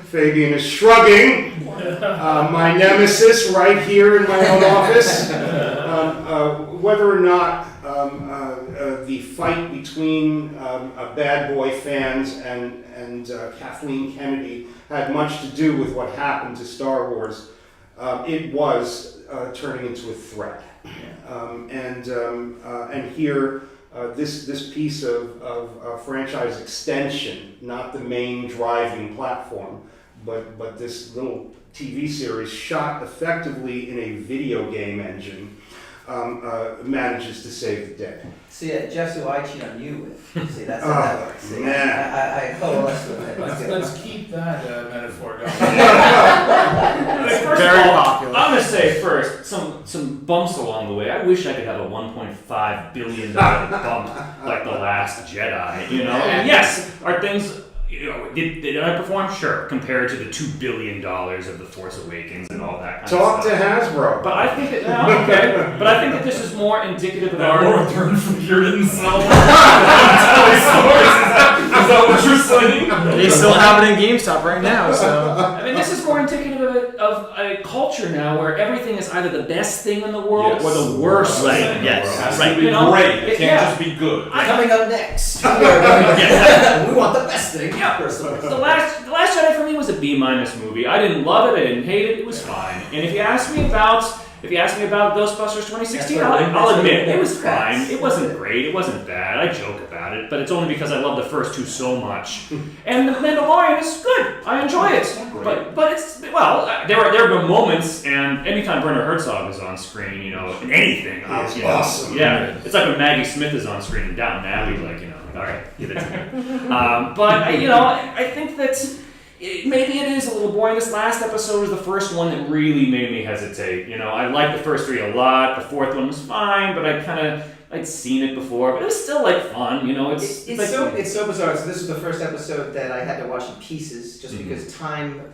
Fabian is shrugging, my nemesis right here in my own office, whether or not the fight between bad boy fans and Kathleen Kennedy had much to do with what happened to Star Wars, it was turning into a threat. And here, this piece of franchise extension, not the main driving platform, but this little TV series shot effectively in a video game engine, manages to save the day. See, Jeff's who I cheat on you with. See, that's how that works. See, man. I coalesce with it. Let's keep that metaphor going. First Very of all, popular. I'm gonna say first some bumps along the way. I wish I could have a $1.5 billion bump like the Last Jedi. You know, and yes, are things. You know, did I perform? Sure, compared to the $2 billion of The Force Awakens and all that kind Talk of to stuff. Hasbro. But I think that okay. But I think that this is more indicative of our Laura Dern figure didn't sell. Is that what you're saying? They still have it in GameStop right now, so. I mean, this is more indicative of a culture now where everything is either the best thing in the world or the worst Right, thing in yes, the world. Has right. to be You know, great. It can't yeah. just be good. Coming up next, we want the best thing. Yeah. First of all. The last Jedi for me was a B- movie. I didn't love it. I didn't hate it. It was fine. And if you ask me about Ghostbusters 2016, I'll admit it was fine. It wasn't great. It wasn't bad. I joke about it, but it's only because I love the first two so much. And The Mandalorian is good. I enjoy it. But it's there are moments, and anytime Werner Herzog is on screen, you know, in anything, He's you know, awesome. yeah, it's like when Maggie Smith is on screen in Downton Abbey, like, you know, all right, give it to me. But I think that. Maybe it is a little boring. This last episode was the first one that really made me hesitate. You know, I liked the first three a lot. The fourth one was fine, but I'd seen it before, but it was still like fun. You know, it's like, so bizarre. So this was the first episode that I had to watch in pieces, just because the time of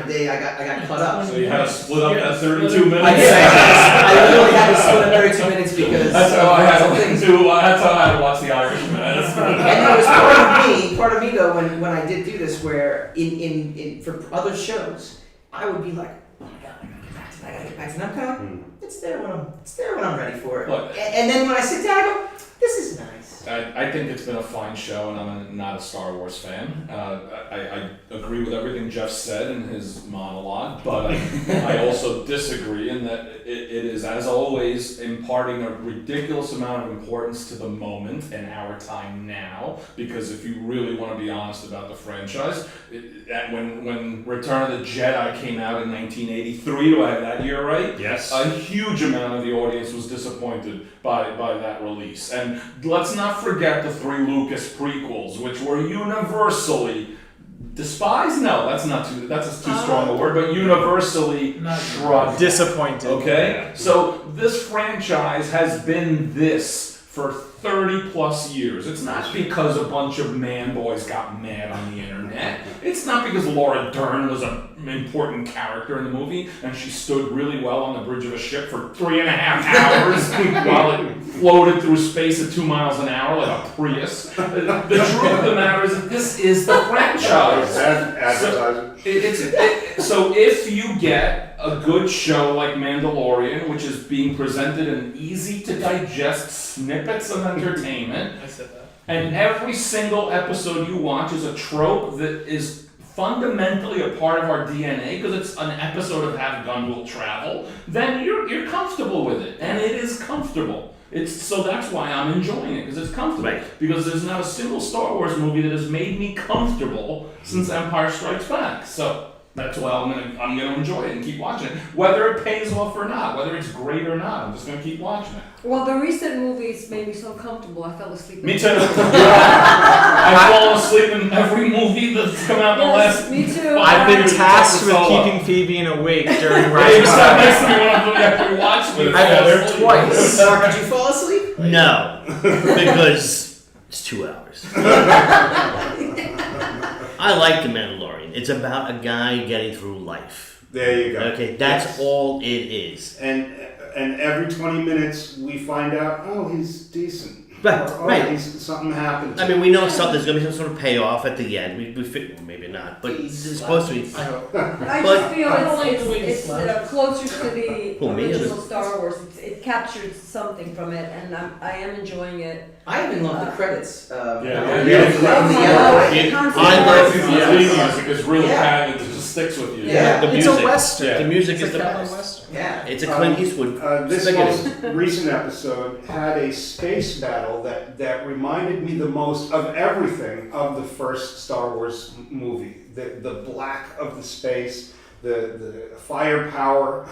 day I got cut up. So you had to split up that 32 minutes. I did. I literally had to split up 32 minutes because That's how I had to things. do. That's how I had to watch The Irishman. And there was part of me though, when I did do this, where in for other shows, I would be like, oh my god, I gotta get back to that. And I'm kind of, it's there when I'm ready for it. Look, and then when I sit down, I go, this is nice. I think it's been a fine show, and I'm not a Star Wars fan. I agree with everything Jeff said in his monologue, but I also disagree in that it is, as always, imparting a ridiculous amount of importance to the moment and our time now. Because if you really want to be honest about the franchise, when Return of the Jedi came out in 1983, do I have that year right? yes. A huge amount of the audience was disappointed by that release. And let's not forget the 3 Lucas prequels, which were universally despised. No, that's too strong a word, but universally shrugged. Disappointed. Okay? So this franchise has been this for 30 plus years. It's not because a bunch of man boys got mad on the internet. It's not because Laura Dern was an important character in the movie and she stood really well on the bridge of a ship for 3.5 hours while it floated through space at 2 miles an hour like a Prius. The truth of the matter is that this is the franchise. So if you get a good show like Mandalorian, which is being presented in easy to digest snippets of entertainment, I said that. and every single episode you watch is a trope that is fundamentally a part of our DNA because it's an episode of Have Gun Will Travel, then you're comfortable with it, and it is comfortable. So that's why I'm enjoying it, because it's comfortable. Right. Because there's not a single Star Wars movie that has made me comfortable since Empire Strikes Back. So that's why I'm gonna enjoy it and keep watching it, whether it pays off or not, whether it's great or not. I'm just gonna keep watching it. Well, the recent movies made me so comfortable, I fell asleep. Me too. I've fallen asleep in every movie that's come out in the last. Me too. I've been tasked with Solo. keeping Fabian awake during Yeah, Rise you of sat the next to me when I'm after Watchmen. I've been there twice. Did you fall asleep? No, because it's 2 hours. I like The Mandalorian. It's about a guy getting through life. There you go. Okay, that's all it is. And every 20 minutes we find out, oh, he's decent. Right, Or, oh, right. Something happened. I mean, we know there's going to be some sort of payoff at the end. We fit, well, maybe not, but it's supposed to be. I hope. I But- just feel I don't like the way it's closer to the Who, me or original the- Star Wars. It captured something from it, and I am enjoying it. I even love the credits. Yeah. Oh my Yeah. God, the I love concept. The theme music is really Yeah. kind of, it just sticks with you. Yeah. The It's music. a western. The music It's is a the Captain best. Western. Yeah. It's a Clint Eastwood. This spaghetti. most recent episode had a space battle that reminded me the most of everything of the first Star Wars movie. The black of the space, the firepower,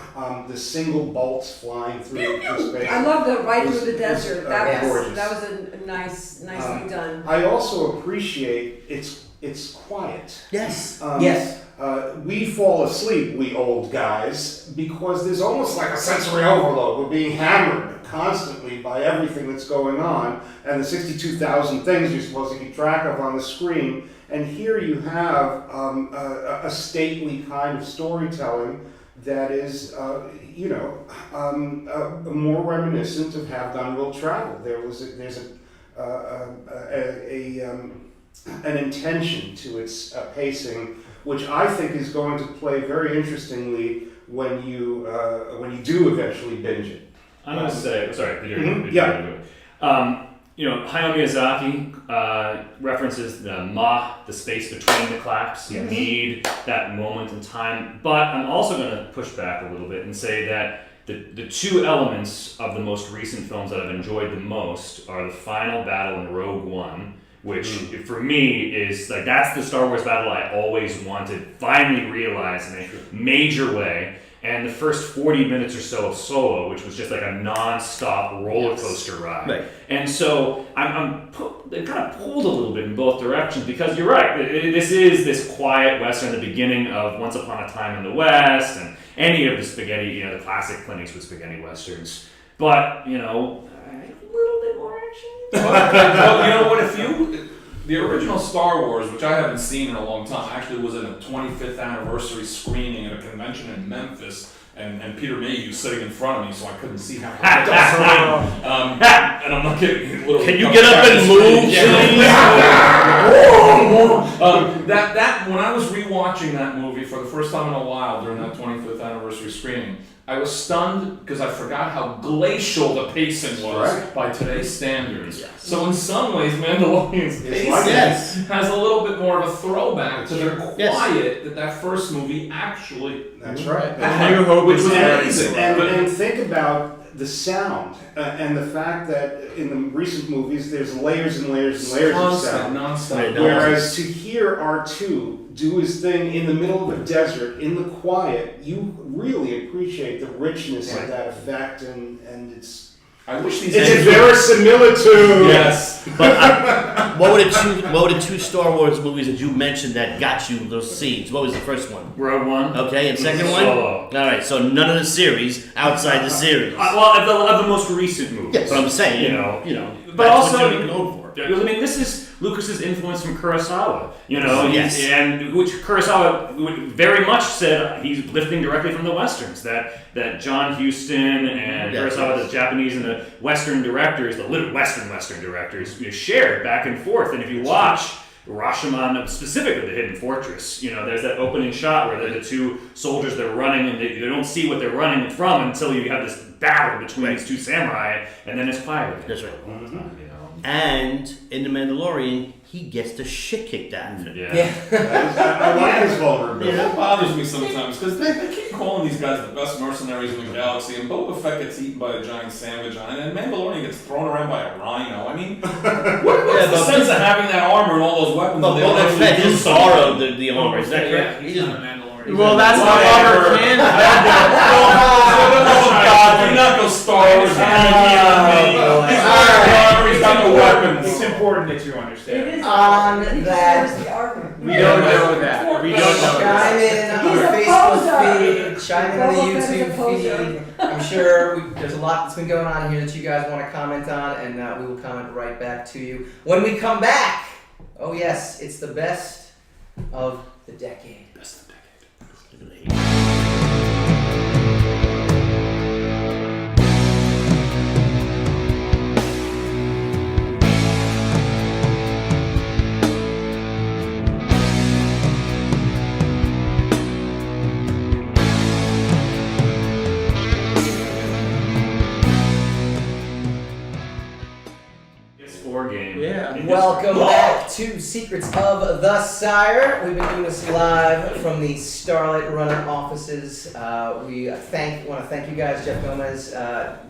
the single bolts flying through space. I love the right through the Is- desert. is, That gorgeous. was a nicely done. I also appreciate it's quiet. Yes. Yes. We fall asleep, we old guys, because there's almost like a sensory overload. We're being hammered constantly by everything that's going on, and the 62,000 things you're supposed to keep track of on the screen. And here you have a stately kind of storytelling that is, more reminiscent of Have Gun Will Travel. There's an intention to its pacing, which I think is going to play very interestingly when you do eventually binge it. I'm going to say, sorry, Yeah. Hayao Miyazaki references the space between the claps. You need that moment in time. But I'm also going to push back a little bit and say that the two elements of the most recent films that I've enjoyed the most are the final battle in Rogue One, which for me is like, that's the Star Wars battle I always wanted, finally realized in a major way. And the first 40 minutes or so of Solo, which was just like a non-stop roller coaster ride. Right. And so I'm kind of pulled a little bit in both directions, because you're right. This is this quiet Western, the beginning of Once Upon a Time in the West, and any of the spaghetti, the classic Clint Eastwood spaghetti Westerns. But, a little bit more action. Well, you know what, the original Star Wars, which I haven't seen in a long time, actually was in a 25th anniversary screening at a convention in Memphis, and Peter Mayhew was sitting in front of me, so I couldn't see how it was. And I'm not kidding. Can you get up and move, that when I was rewatching that movie for the first time in a while during that 25th anniversary screening, I was stunned because I forgot how glacial the pacing was by today's standards. Yes. So in some ways, Mandalorian's pacing has a little bit more of a throwback to the quiet that first movie actually. That's right. And New Hope is amazing. And think about the sound and the fact that in the recent movies there's layers and layers and layers of sound. Non-stop. Whereas to hear R2 do his thing in the middle of a desert, in the quiet, you really appreciate the richness of that effect, and it's I wish these. It's a verisimilitude. Yes. But what were the two Star Wars movies that you mentioned that got you those scenes? What was the first one? Rogue One. Okay, and second one? Solo. All right, so none of the series outside the series. Of the most recent movies. That's what I'm saying. You know. But That's also, what you're known for. I mean, this is Lucas's influence from Kurosawa. Yes. And which Kurosawa very much said he's lifting directly from the westerns. That John Huston and Kurosawa, the Japanese and the Western directors, the little Western directors, shared back and forth. And if you watch Rashomon, specifically the Hidden Fortress, there's that opening shot where the two soldiers, they're running and they don't see what they're running from until you have this battle between these two samurai, and then it's quiet. That's right. And in The Mandalorian, he gets the shit kicked out of him. I like his vulnerability. That bothers me sometimes because they keep calling these guys the best mercenaries in the galaxy, and Boba Fett gets eaten by a giant sandwich, and Mandalorian gets thrown around by a rhino. I mean, what's the sense of having that armor and all those weapons? But Boba Fett just borrowed the armor. Is that correct? He's not a Mandalorian. Well, that's not armor canon. Oh God! Do not go Star Wars. He's got the weapons. It's important that you understand. It is On he that- deserves the armor. We don't know that. We don't know Chime that. in on He's the a Facebook poser. feed, chime in on the Boba Fett is a YouTube poser. feed. I'm sure there's a lot that's been going on here that you guys want to comment on, and we will comment right back to you. When we come back, oh yes, it's the best of the decade. PS4 game. Yeah. Welcome back to Secrets of the Sire. We've been doing this live from the Starlight Runner offices. We want to thank you guys, Jeff Gomez.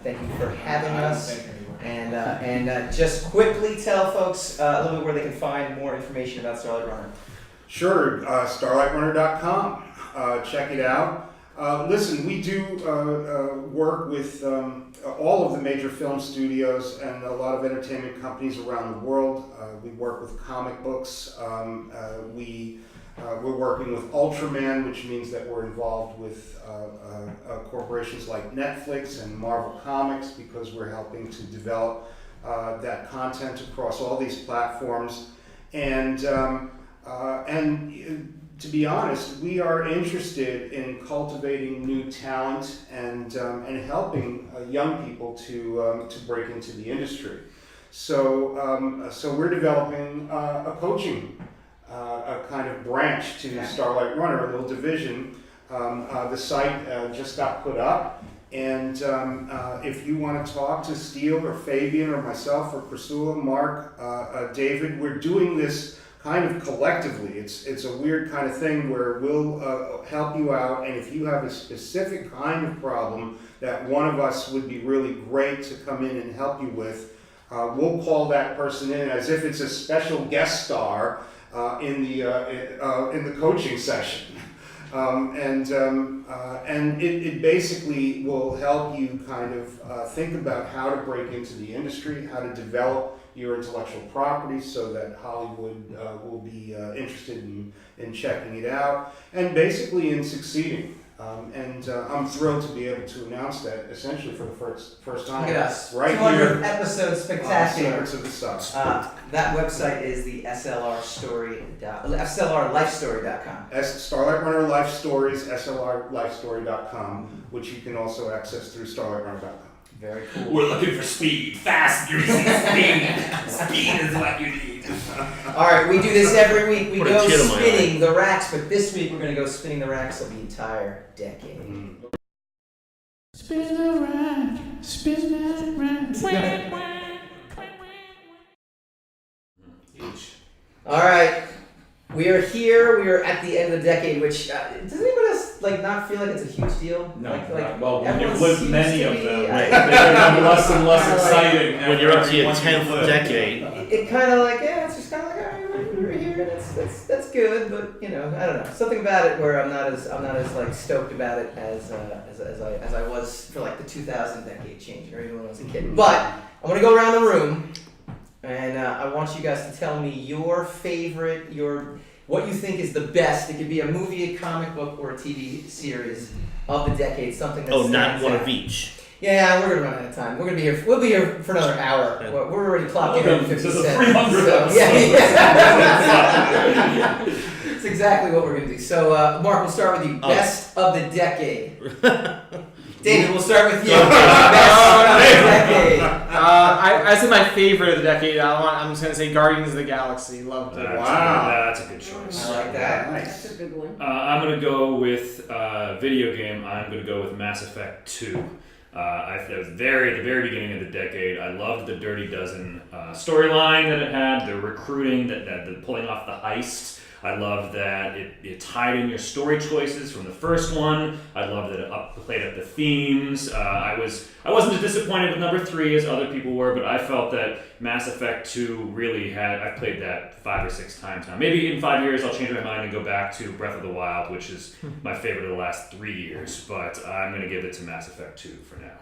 Thank you for having us. And just quickly tell folks a little bit where they can find more information about Starlight Runner. Sure, starlightrunner.com. check it out. Listen, we do work with all of the major film studios and a lot of entertainment companies around the world. We work with comic books. We're working with Ultraman, which means that we're involved with corporations like Netflix and Marvel Comics because we're helping to develop that content across all these platforms. And to be honest, we are interested in cultivating new talent and helping young people to break into the industry. So we're developing a coaching a kind of branch to Starlight Runner, a little division. The site just got put up, and if you want to talk to Steele or Fabian or myself or Priscilla, Mark, David, we're doing this kind of collectively. It's a weird kind of thing where we'll help you out, and if you have a specific kind of problem that one of us would be really great to come in and help you with, we'll call that person in as if it's a special guest star in the coaching session. And it basically will help you kind of think about how to break into the industry, how to develop your intellectual property so that Hollywood will be interested in checking it out, and basically in succeeding. I'm thrilled to be able to announce that essentially for the first time. Look at us. Right 200 here. episodes, spectacular. Secrets of the Sire. That website is the SLRlifestory.com. Starlight Runner Life Stories, SLRlifestory.com, which you can also access through StarlightRunner.com. Very cool. We're looking for speed. Fast, you're using speed. Speed is what you need. All right, we do this every week. We Put a go kid on my spinning the racks, but this week we're going to go spinning the racks of the entire decade. Spin the rack, spin that rack. All right, we are here. We are at the end of the decade, which does anybody else not feel like it's a huge deal? No, well, when you've everyone lived seems many to of be, them, I- they become less and less exciting. When you're up to your every 10th decade. It kind of it's just kind of all right, we're here, and that's good, but I don't know, something about it where I'm not as stoked about it as I was for the 2000 decade change, or even when I was a kid. But I want to go around the room, and I want you guys to tell me your favorite, what you think is the best. It could be a movie, a comic book, or a TV series of the decade. Something that's not one of each. Yeah, we're gonna run out of time. We're gonna be here. We'll be here for another hour. Okay. We're already clocking in 50 This is a cents. 300 So, episode. yeah. It's exactly what we're gonna do. So, Mark, we'll start with you. Best of the decade. David, we'll start with you. Best of the decade. I said my favorite of the decade. I'm just gonna say Guardians of the Galaxy. Loved it. That's a good choice. I like that. That's a good one. I'm going to go with video game. I'm going to go with Mass Effect 2. It was at the very beginning of the decade. I loved the Dirty Dozen storyline that it had, the recruiting, the pulling off the heist. I loved that it tied in your story choices from the first one. I loved that it played up the themes. I wasn't as disappointed with number 3 as other people were, but I felt that Mass Effect 2 really had. I've played that 5 or 6 times now. Maybe in 5 years I'll change my mind and go back to Breath of the Wild, which is my favorite of the last 3 years. But I'm going to give it to Mass Effect 2 for now.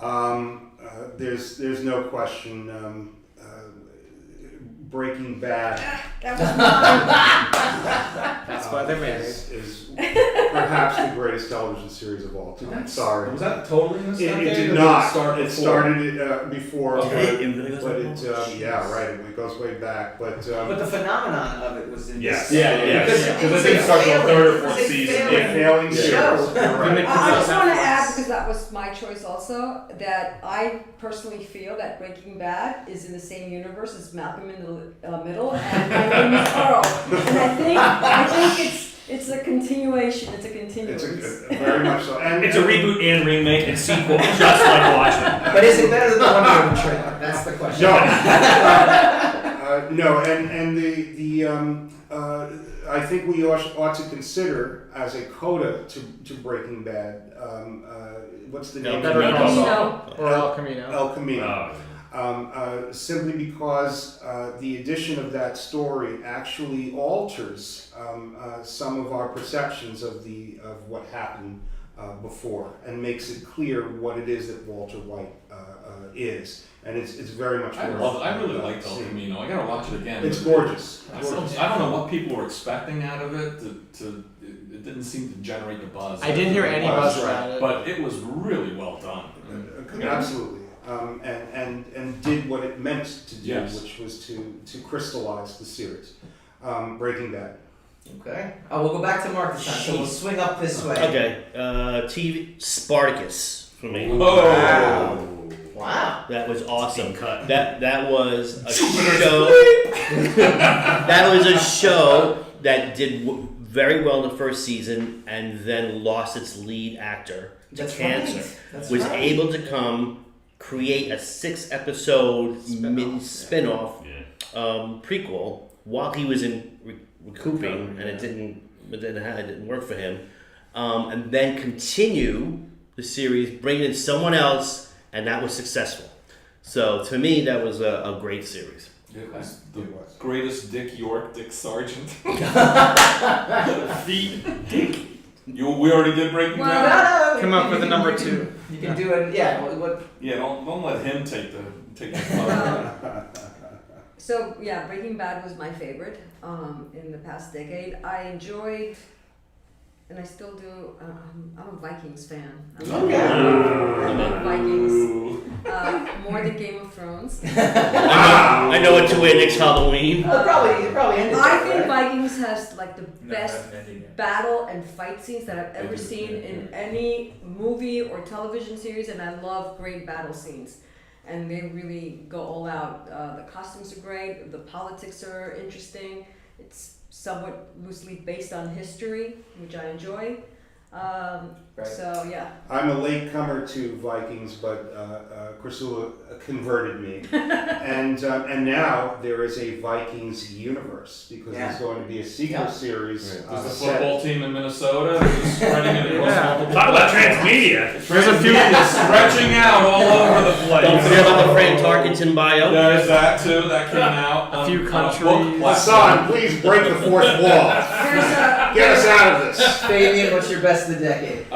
All right. There's no question. Breaking Bad. That was mine. That's why they're married. Is perhaps the greatest television series of all time. Sorry. Was that totally in this It decade, or did did not. start It before? started before, Okay. but it yeah, right. It goes way back. But But the phenomenon of it was in Yes. this. Yeah. Because Because it didn't start till the 3rd or 4th season. a failing series. show. You're right. I just want to add, because that was my choice also, that I personally feel that Breaking Bad is in the same universe as Malcolm in the Middle, and my name is Carl. And I think it's a continuation. It's a continuance. Very much so. And It's a reboot and remake and sequel, just like Watchmen. But is it better than the Wonder Woman trailer? That's the question. No. No, and I think we ought to consider as a coda to Breaking Bad. What's the name? Better of it? Call Camino. Or El Camino. El Camino. simply because the addition of that story actually alters some of our perceptions of what happened before, and makes it clear what it is that Walter White is, and it's very much. I really liked El Camino. I gotta watch it again. It's gorgeous. I don't know what people were expecting out of it. It didn't seem to generate the buzz. I didn't hear any buzz about it, but it was really well done. Absolutely. And did what it meant to do, Yes. which was to crystallize the series. Breaking Bad. Okay. Oh, we'll go back to Mark this time. So we'll swing up this way. Okay, TV Spartacus for me. Wow. That was awesome. Cut. That was a show. That was a show that did very well in the first season, and then lost its lead actor to That's cancer. right. That's was right. able to create a 6-episode mini spin-off prequel while he was in recouping, and it didn't work for him, and then continue the series, bring in someone else, and that was successful. So to me, that was a great series. It was the greatest Dick Sargent. Feet. Dick. We already did Breaking Bad. No, come up with a number 2. You can do it. Yeah. What? Yeah, don't let him take the photo. So yeah, Breaking Bad was my favorite in the past decade. I enjoyed, and I still do. I'm a Vikings fan. I love Vikings more than Game of Thrones. I know what to wear next Halloween. It probably ended. I there, think right? Vikings has like the best battle and fight scenes that I've ever seen in any movie or television series, and I love great battle scenes. And they really go all out. The costumes are great. The politics are interesting. It's somewhat loosely based on history, which I enjoy. So yeah. I'm a latecomer to Vikings, but Chrysula converted me, and now there is a Vikings universe because there's going to be a sequel series. There's the football team in Minnesota. They're spreading it across multiple. Talk about Transmedia. There's a few stretching out all over the place. Don't forget about the Fran Tarkenton bio. There's that too. That came out. A few countries. Hassan, please break the fourth wall. Get us out of this. Fabian, what's your best of the decade?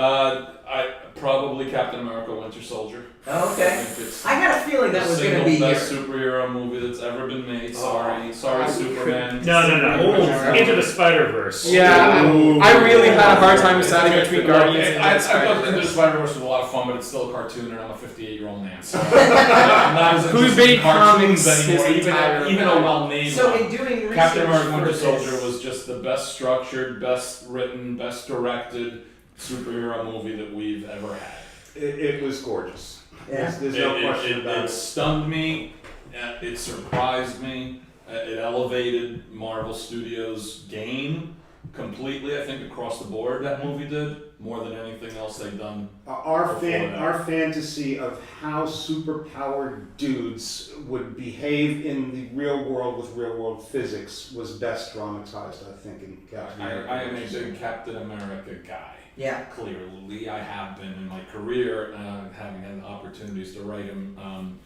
I probably Captain America: Winter Soldier. Oh, okay. I got a feeling that was going to be the here. best superhero movie that's ever been made. Sorry, Superman. No. Into the Spider-Verse. Yeah, I really had a hard time deciding between Guardians and I thought Into the Spider-Verse was a lot of fun, but it's still a cartoon, and I'm a 58-year-old man. So I'm not as Who interested made in cartoons comics anymore, his even entire a well-named So one. in doing research Captain America: for Winter this- Soldier was just the best structured, best written, best directed superhero movie that we've ever had. It was gorgeous. Yeah. There's no question about It it. stunned me. It surprised me. It elevated Marvel Studios' game completely. I think across the board that movie did more than anything else they've done. Our fantasy of how superpowered dudes would behave in the real world with real world physics was best dramatized, I think, in Captain America. I am a big Captain America guy. Yeah. Clearly, I have been in my career, having had the opportunities to write him, and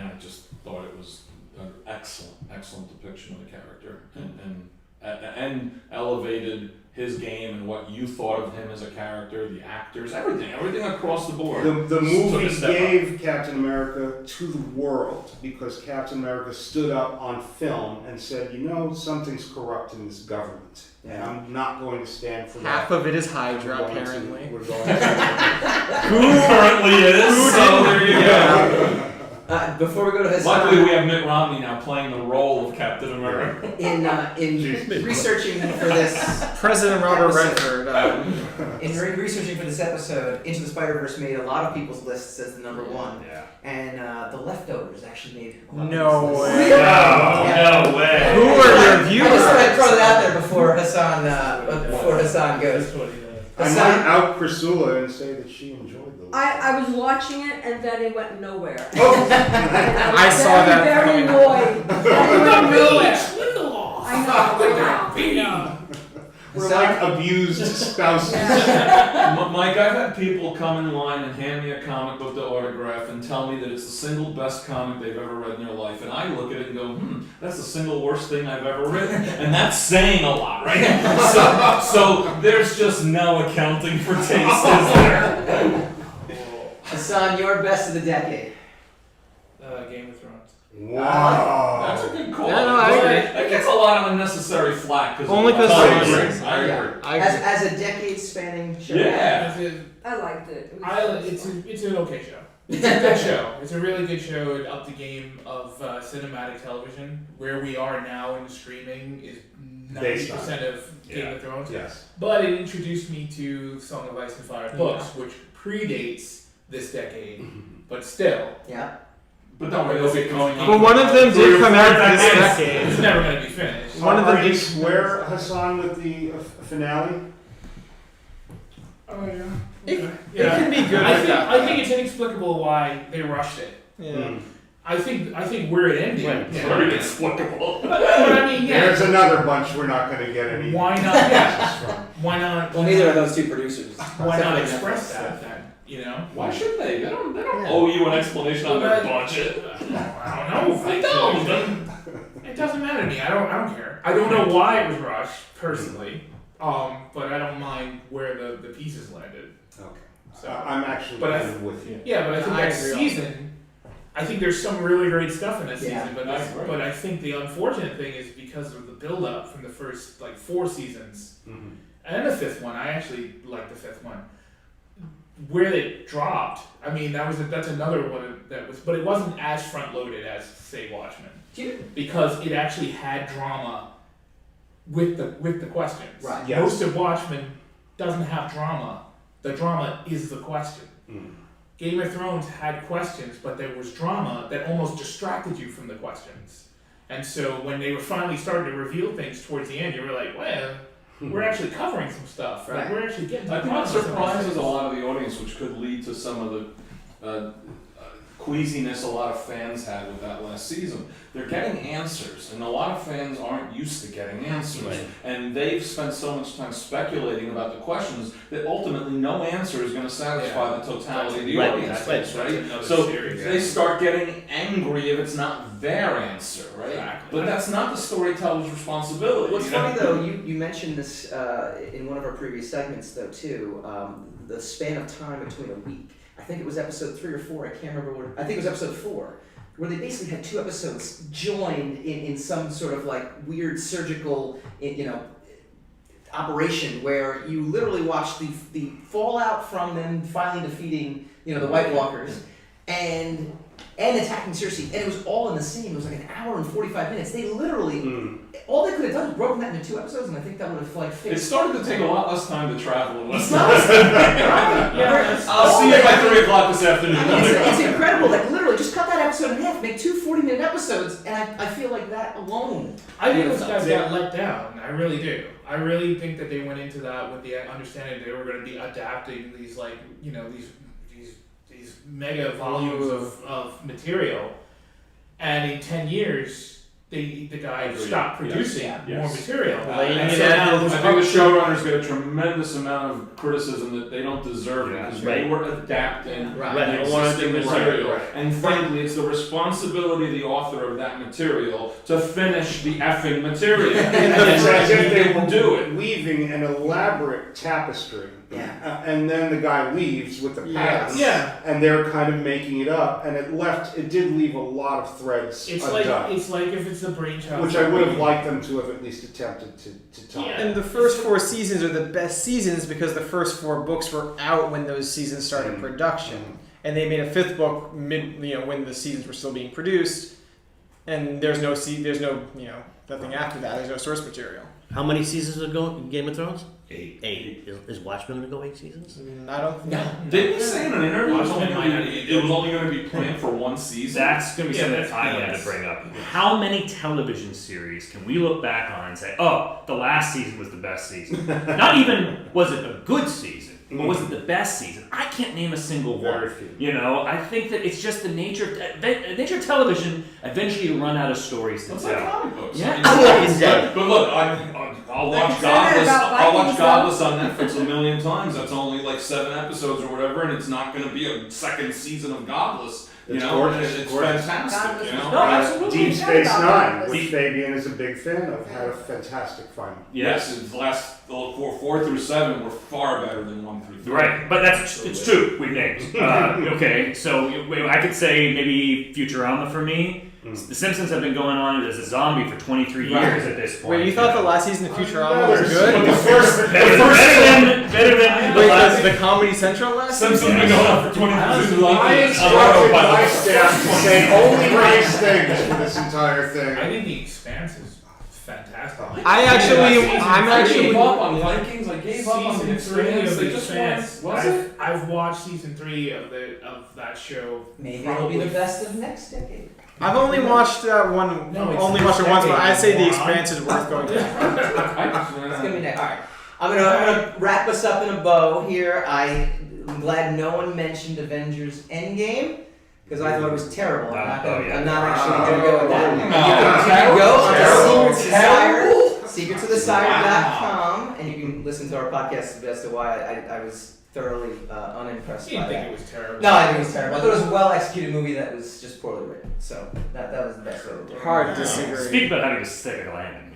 I just thought it was an excellent depiction of the character, and elevated his game and what you thought of him as a character, the actors, everything across the board. The movie gave Captain America to the world because Captain America stood up on film and said, something's corrupt in this government. And I'm not going to stand for that. Half of it is Hydra, apparently. We're going to Who currently is? So there you go. Before we go to Hassan, Luckily, we have Mitt Romney now playing the role of Captain America. in researching for this President Robert episode- Redford. in researching for this episode, Into the Spider-Verse made a lot of people's lists as the number one, and The Leftovers actually made. A lot No of way. No way. Who are your I viewers? just thought I'd throw that out there before Hassan goes. I might out Priscilla and say that she enjoyed the I was watching it and then it went nowhere. I saw that Very coming. annoyed. It went nowhere. I know. We're like abused spouses. Mike, I've had people come in line and hand me a comic book to autograph and tell me that it's the single best comic they've ever read in their life. And I look at it and go, that's the single worst thing I've ever written. And that's saying a lot, right? So there's just no accounting for taste, is there? Hassan, your best of the decade. Game of Thrones. Wow. That's a good call. Yeah, no, I agree. That gets a lot of unnecessary flack because Only 'cause I Thrones. agree. I agree. I agree. As a decade-spanning show. Yeah. I liked it. It was It's an okay show. It's a good show. It's a really good show. It upped the game of cinematic television. Where we are now in streaming is 90% of Game of Thrones. Yes. But it introduced me to Song of Ice and Fire books, which predates this decade. But still. Yeah. But don't worry, they'll be going on. Well, one of them did come out this It's decade. never going to be finished. One of them Are you did- square, Hassan, with the finale? Oh, yeah. It Yeah. can be good. I think it's inexplicable why they rushed it. Yeah. I think where it ended. Very inexplicable. But I mean, yeah. There's another bunch we're not going to get any. Why not? Yeah. Why not? Well, neither of those two producers. Why not Except for express Netflix. that then? You know. Why should they? They don't owe you an explanation on their budget. I don't know. They don't. It doesn't matter to me. I don't care. I don't know why it was rushed personally. But I don't mind where the pieces landed. Okay. So. I'm actually But I- kind of with you. Yeah, but I think I that agree season, I think there's some really great stuff in that Yeah, season, that's right. but I think the unfortunate thing is because of the build up from the first 4 seasons Mhm. and the 5th one. I actually like the 5th one. Where they dropped, I mean that's another one that was, but it wasn't as front loaded as say Watchmen because it actually had drama with the questions. Right. Yes. Most of Watchmen doesn't have drama. The drama is the question. Mm. Game of Thrones had questions, but there was drama that almost distracted you from the questions. And so when they were finally starting to reveal things towards the end, you were like, well, we're actually covering some stuff. Like, Right. we're actually getting to I the think that bottom of some surprises things. a lot of the audience, which could lead to some of the queasiness a lot of fans had with that last season. They're getting answers, and a lot of fans aren't used to getting answers. Right. And they've spent so much time speculating about the questions that ultimately no answer is going to satisfy the totality of the Right, audience, that's right? another So series. they start getting angry if it's not their answer, right? Exactly. But that's not the storyteller's responsibility. What's you know? funny though, you mentioned this in one of our previous segments though too, the span of time between a week. I think it was episode 3 or 4, I can't remember what, I think it was episode 4, where they basically had 2 episodes joined in some sort of weird surgical, operation where you literally watched the fallout from them finally defeating, the White Walkers and attacking Cersei, and it was all in the same. It was like an hour and 45 minutes. They literally, all they could have done was broken that into 2 episodes, and I think that would have It fixed. started to take a lot less time to travel and less Right. Yeah, I'll see you by 3 o'clock this afternoon. I mean, it's incredible. Literally, just cut that episode in half, make 2 40-minute episodes, and I feel like that alone. I think those guys got let down. I really do. I really think that they went into that with the understanding they were going to be adapting these these mega volumes of material, and in 10 years the guy Agreed. stopped producing Yes. more Yes. material. Laying And it so out. now I think the showrunners get a tremendous amount of criticism that they don't deserve Yeah. because Right. they were adapting Right. Right, the they don't want existing to do material. right. And frankly, it's the responsibility of the author of that material to finish the effing material. It's as if they didn't do it. weaving an elaborate tapestry. Yeah. And then the guy leaves with the patterns. Yeah. And they're kind of making it up, and it did leave a lot of threads It's undone. like if it's the brainchild. Which I would have liked them to have at least attempted to tie. Yeah. And the first 4 seasons are the best seasons because the first 4 books were out when those seasons started production, and they made a 5th book when the seasons were still being produced, and there's no nothing after that. There's no source material. How many seasons are going in Game of Thrones? 8. 8. Is Watchmen going to go 8 seasons? I don't think. Didn't he say in an interview it was only Watchmen going might to not be, it was only going to be planned for 1 season? That's going to be something that's- that I wanted yes. to bring up. How many television series can we look back on and say, oh, the last season was the best season? Not even was it a good season, but was it the best season? I can't name a single one. Very few. I think that it's just the nature of television. Eventually, you run out of stories to It's like tell. comic books. Yeah. I mean, but look, I'll Like watch you said Godless. about I'll watch Vikings, Godless on Netflix a million times. That's only like 7 episodes or whatever, and it's not going to be a second season of Godless. You It's know, gorgeous, it's gorgeous. fantastic. You know, No, absolutely. Deep Space About Nine, that. which Fabian is a big fan of, had a fantastic final. yes, the last 4 through 7 were far better than 1 through 3. Right, but it's true. We've named. Okay, so I could say maybe Futurama for me. The Simpsons have been going on as a zombie for 23 years at this point. Wait, you thought the last season of Futurama was good? But the first better than the last. The Comedy Central last Simpsons season? been going on for 23 years. I instructed my staff to say only nice things for this entire I thing. think The Expanse is fantastic. I'm I actually. gave up on Vikings. I gave up on the Season 3 Expanse. of They The just Expanse. was it? I've watched season 3 of that show. Maybe it'll be the best of next decade. I've only watched one. No, it's only watched it once, but I'd say The decade, Expanse is worth going to. It's gonna be next. All right, I'm gonna wrap us up in a bow here. I'm glad no one mentioned Avengers Endgame because I thought it was terrible. I'm not actually gonna go with that. You can go on to secretsofthesire.com, and you can listen to our podcast as to why I was thoroughly unimpressed You by didn't that. think it was terrible. No, I think it was terrible. I thought it was a well-executed movie that was just poorly written. So that was the best way to do it. Hard to disagree. Speak about having to stick a landing.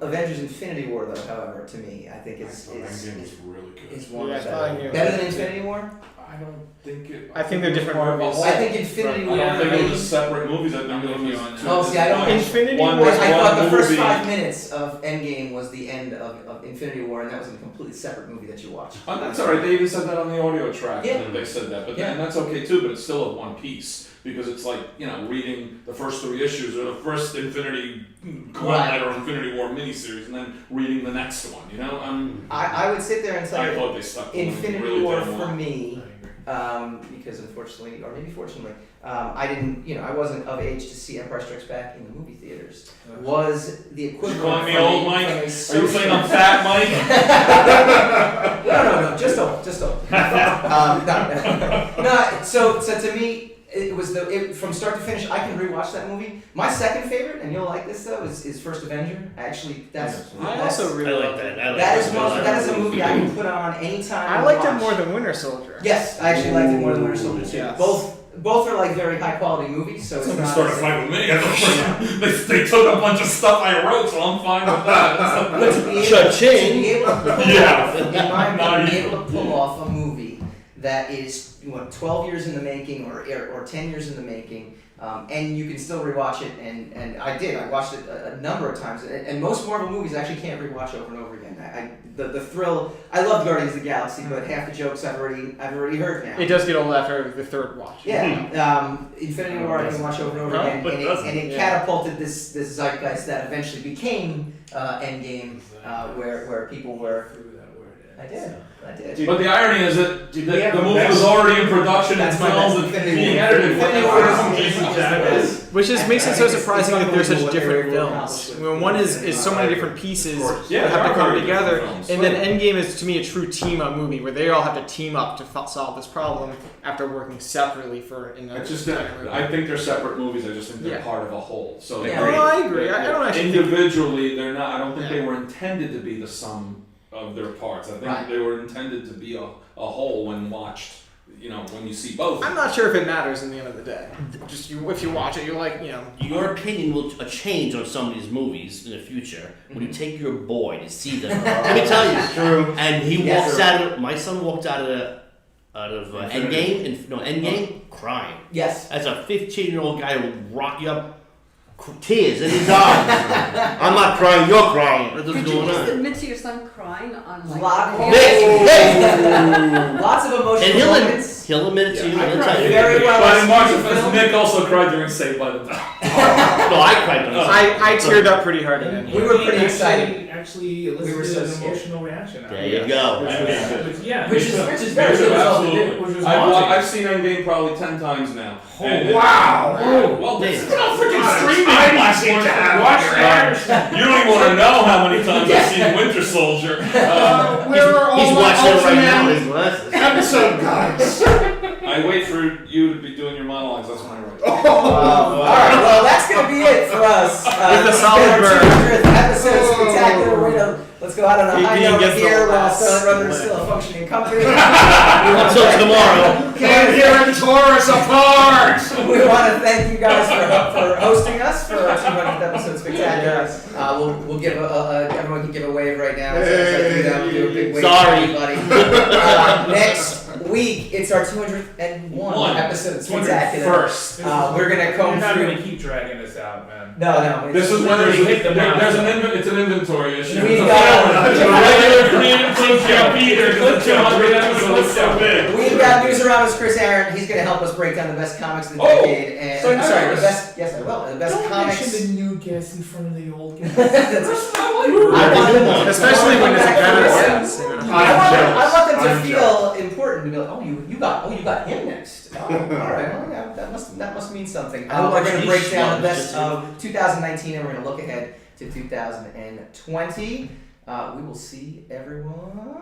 Avengers Infinity War, though, however, to me, I think is Endgame was really good. is one Yeah, of I the thought Endgame was better than good. Infinity War. I don't think it. I think they're different part of a movies. whole. I think Infinity I War. don't think it maybe- was separate movies. I think I'm it with you was on that. two. Oh, see, I don't- Infinity One War. was I thought the one first movie. 5 minutes of Endgame was the end of Infinity War, and that was a completely separate movie that you watched. Oh, that's alright. They even said that on the audio track. Yeah. They said that, but Yeah. and that's okay too. But it's still a one piece because it's like reading the first 3 issues or the first Infinity Gauntlet or Infinity War miniseries, and then reading the next one. I would sit there and tell I you thought they stuck to Infinity it really War damn for well. me, because unfortunately, or maybe fortunately, I didn't, I wasn't of age to see Empire Strikes Back in the movie theaters. Was the equivalent. calling me from old, a- Mike? from a Are you social- saying I'm fat, Mike? No, just old. No. So to me, it was from start to finish. I can rewatch that movie. My second favorite, and you'll like this though, is First Avenger. Actually, that's I also really I like love that. I like that is that. that is a movie I can put on anytime. I and liked it watch. more than Winter Soldier. Yes, I actually liked it more than Winter Soldier too. Yes. Both are like very high quality movies, so it's Somebody not. started as- fighting with me. They took a bunch of stuff I wrote, so I'm fine with that. But to be able, Cha-ching. to be able to pull Yeah. off, in my Not opinion, be even. able to pull off a movie that is 12 years in the making or 10 years in the making, and you can still rewatch it. And I did. I watched it a number of times. And most Marvel movies I actually can't rewatch over and over again. The thrill. I love Guardians of the Galaxy, but half the jokes I've already heard now. It does get old after the third watch. Yeah, Infinity War I can watch over and over again, but and it catapulted this zeitgeist that eventually became Endgame, where people were. I did. But the irony is that Did we have the the movie was best- already in production and That's my filmed best. and Infinity being War. edited. Infinity What War the is hell amazing. is that? Which makes it so It's surprising that they're such unbelievable what they different were able to films. accomplish When one is so many different pieces Yeah, that have they to are come very together, different films. and then Endgame is to me a true team up movie where they all have to team up to solve this problem after working separately for another. I just entire movie. I think they're separate movies. I just think they're Yeah. part of a whole. So Yeah. Oh, I agree. I don't actually think. individually they're not. I don't think Yeah. they were intended to be the sum of their parts. I think Right. they were intended to be a whole when watched. When you see both. I'm not sure if it matters in the end of the day. Just if you watch it, you're like, Your opinion will change on some of these movies in the future when you take your boy to see them. Let me tell you, True. and he Yes. walks out of. My son walked out of Endgame crying. Yes. As a 15-year-old guy who will rock you up, tears in his eyes. I'm not crying, you're crying. What is Could you going just on? admit to your son crying on like? Lots of emotional And moments. he'll admit it to you. I He'll cried tell you. very well. But in March executed film. Nick also cried during Saved by the Bell. No, I cried. I teared up pretty hard at We Endgame. were pretty excited. Actually elicited We were so an scared. emotional reaction. out of There it. you go. Which is very Me too, good. absolutely. Which was I've haunting. seen Endgame probably 10 times now. Wow! Well, Damn. it's not freaking God, streaming I platforms. seem to have Watch your that. You don't even want to know how many times I've seen Winter Soldier. Where are all He's my watching it right now. Ultraman His glasses. episode guys? I I wait for you to be doing your monologues. That's when I write. All right, well, that's going to be it for us. With a This has solid been our burn. 200th episode spectacular. Way to, let's go out on a high Fabian note gets the here while last Starlight Runner is laugh. still a functioning company. Until tomorrow. Can't hear it tore us apart! We want to thank you guys for hosting us for our 200th episode spectacular. We'll give everyone can give a wave right now. So as I do that, we'll do a big wave Sorry. to everybody. Next week, it's our 201 episode spectacular. First. We're gonna You're comb not through. gonna keep dragging this out, man. No. This is when literally hit the mouse. it's an inventory issue. We It's a got- it's a regular creative clip show. 200 episodes so big. We've got news around us, Chris Aaron. He's going to help us break down the best comics of the decade. And so sorry, the nice. best. Yes, I will. The best Don't comics. mention the new guests in front of the old guests. Especially when it's a better guess. I want them to I'm feel important to be like, you got him next. Oh, all right, well, yeah, that must mean something. We're going to break down the best of 2019, and we're going to look ahead to 2020. We will see everyone.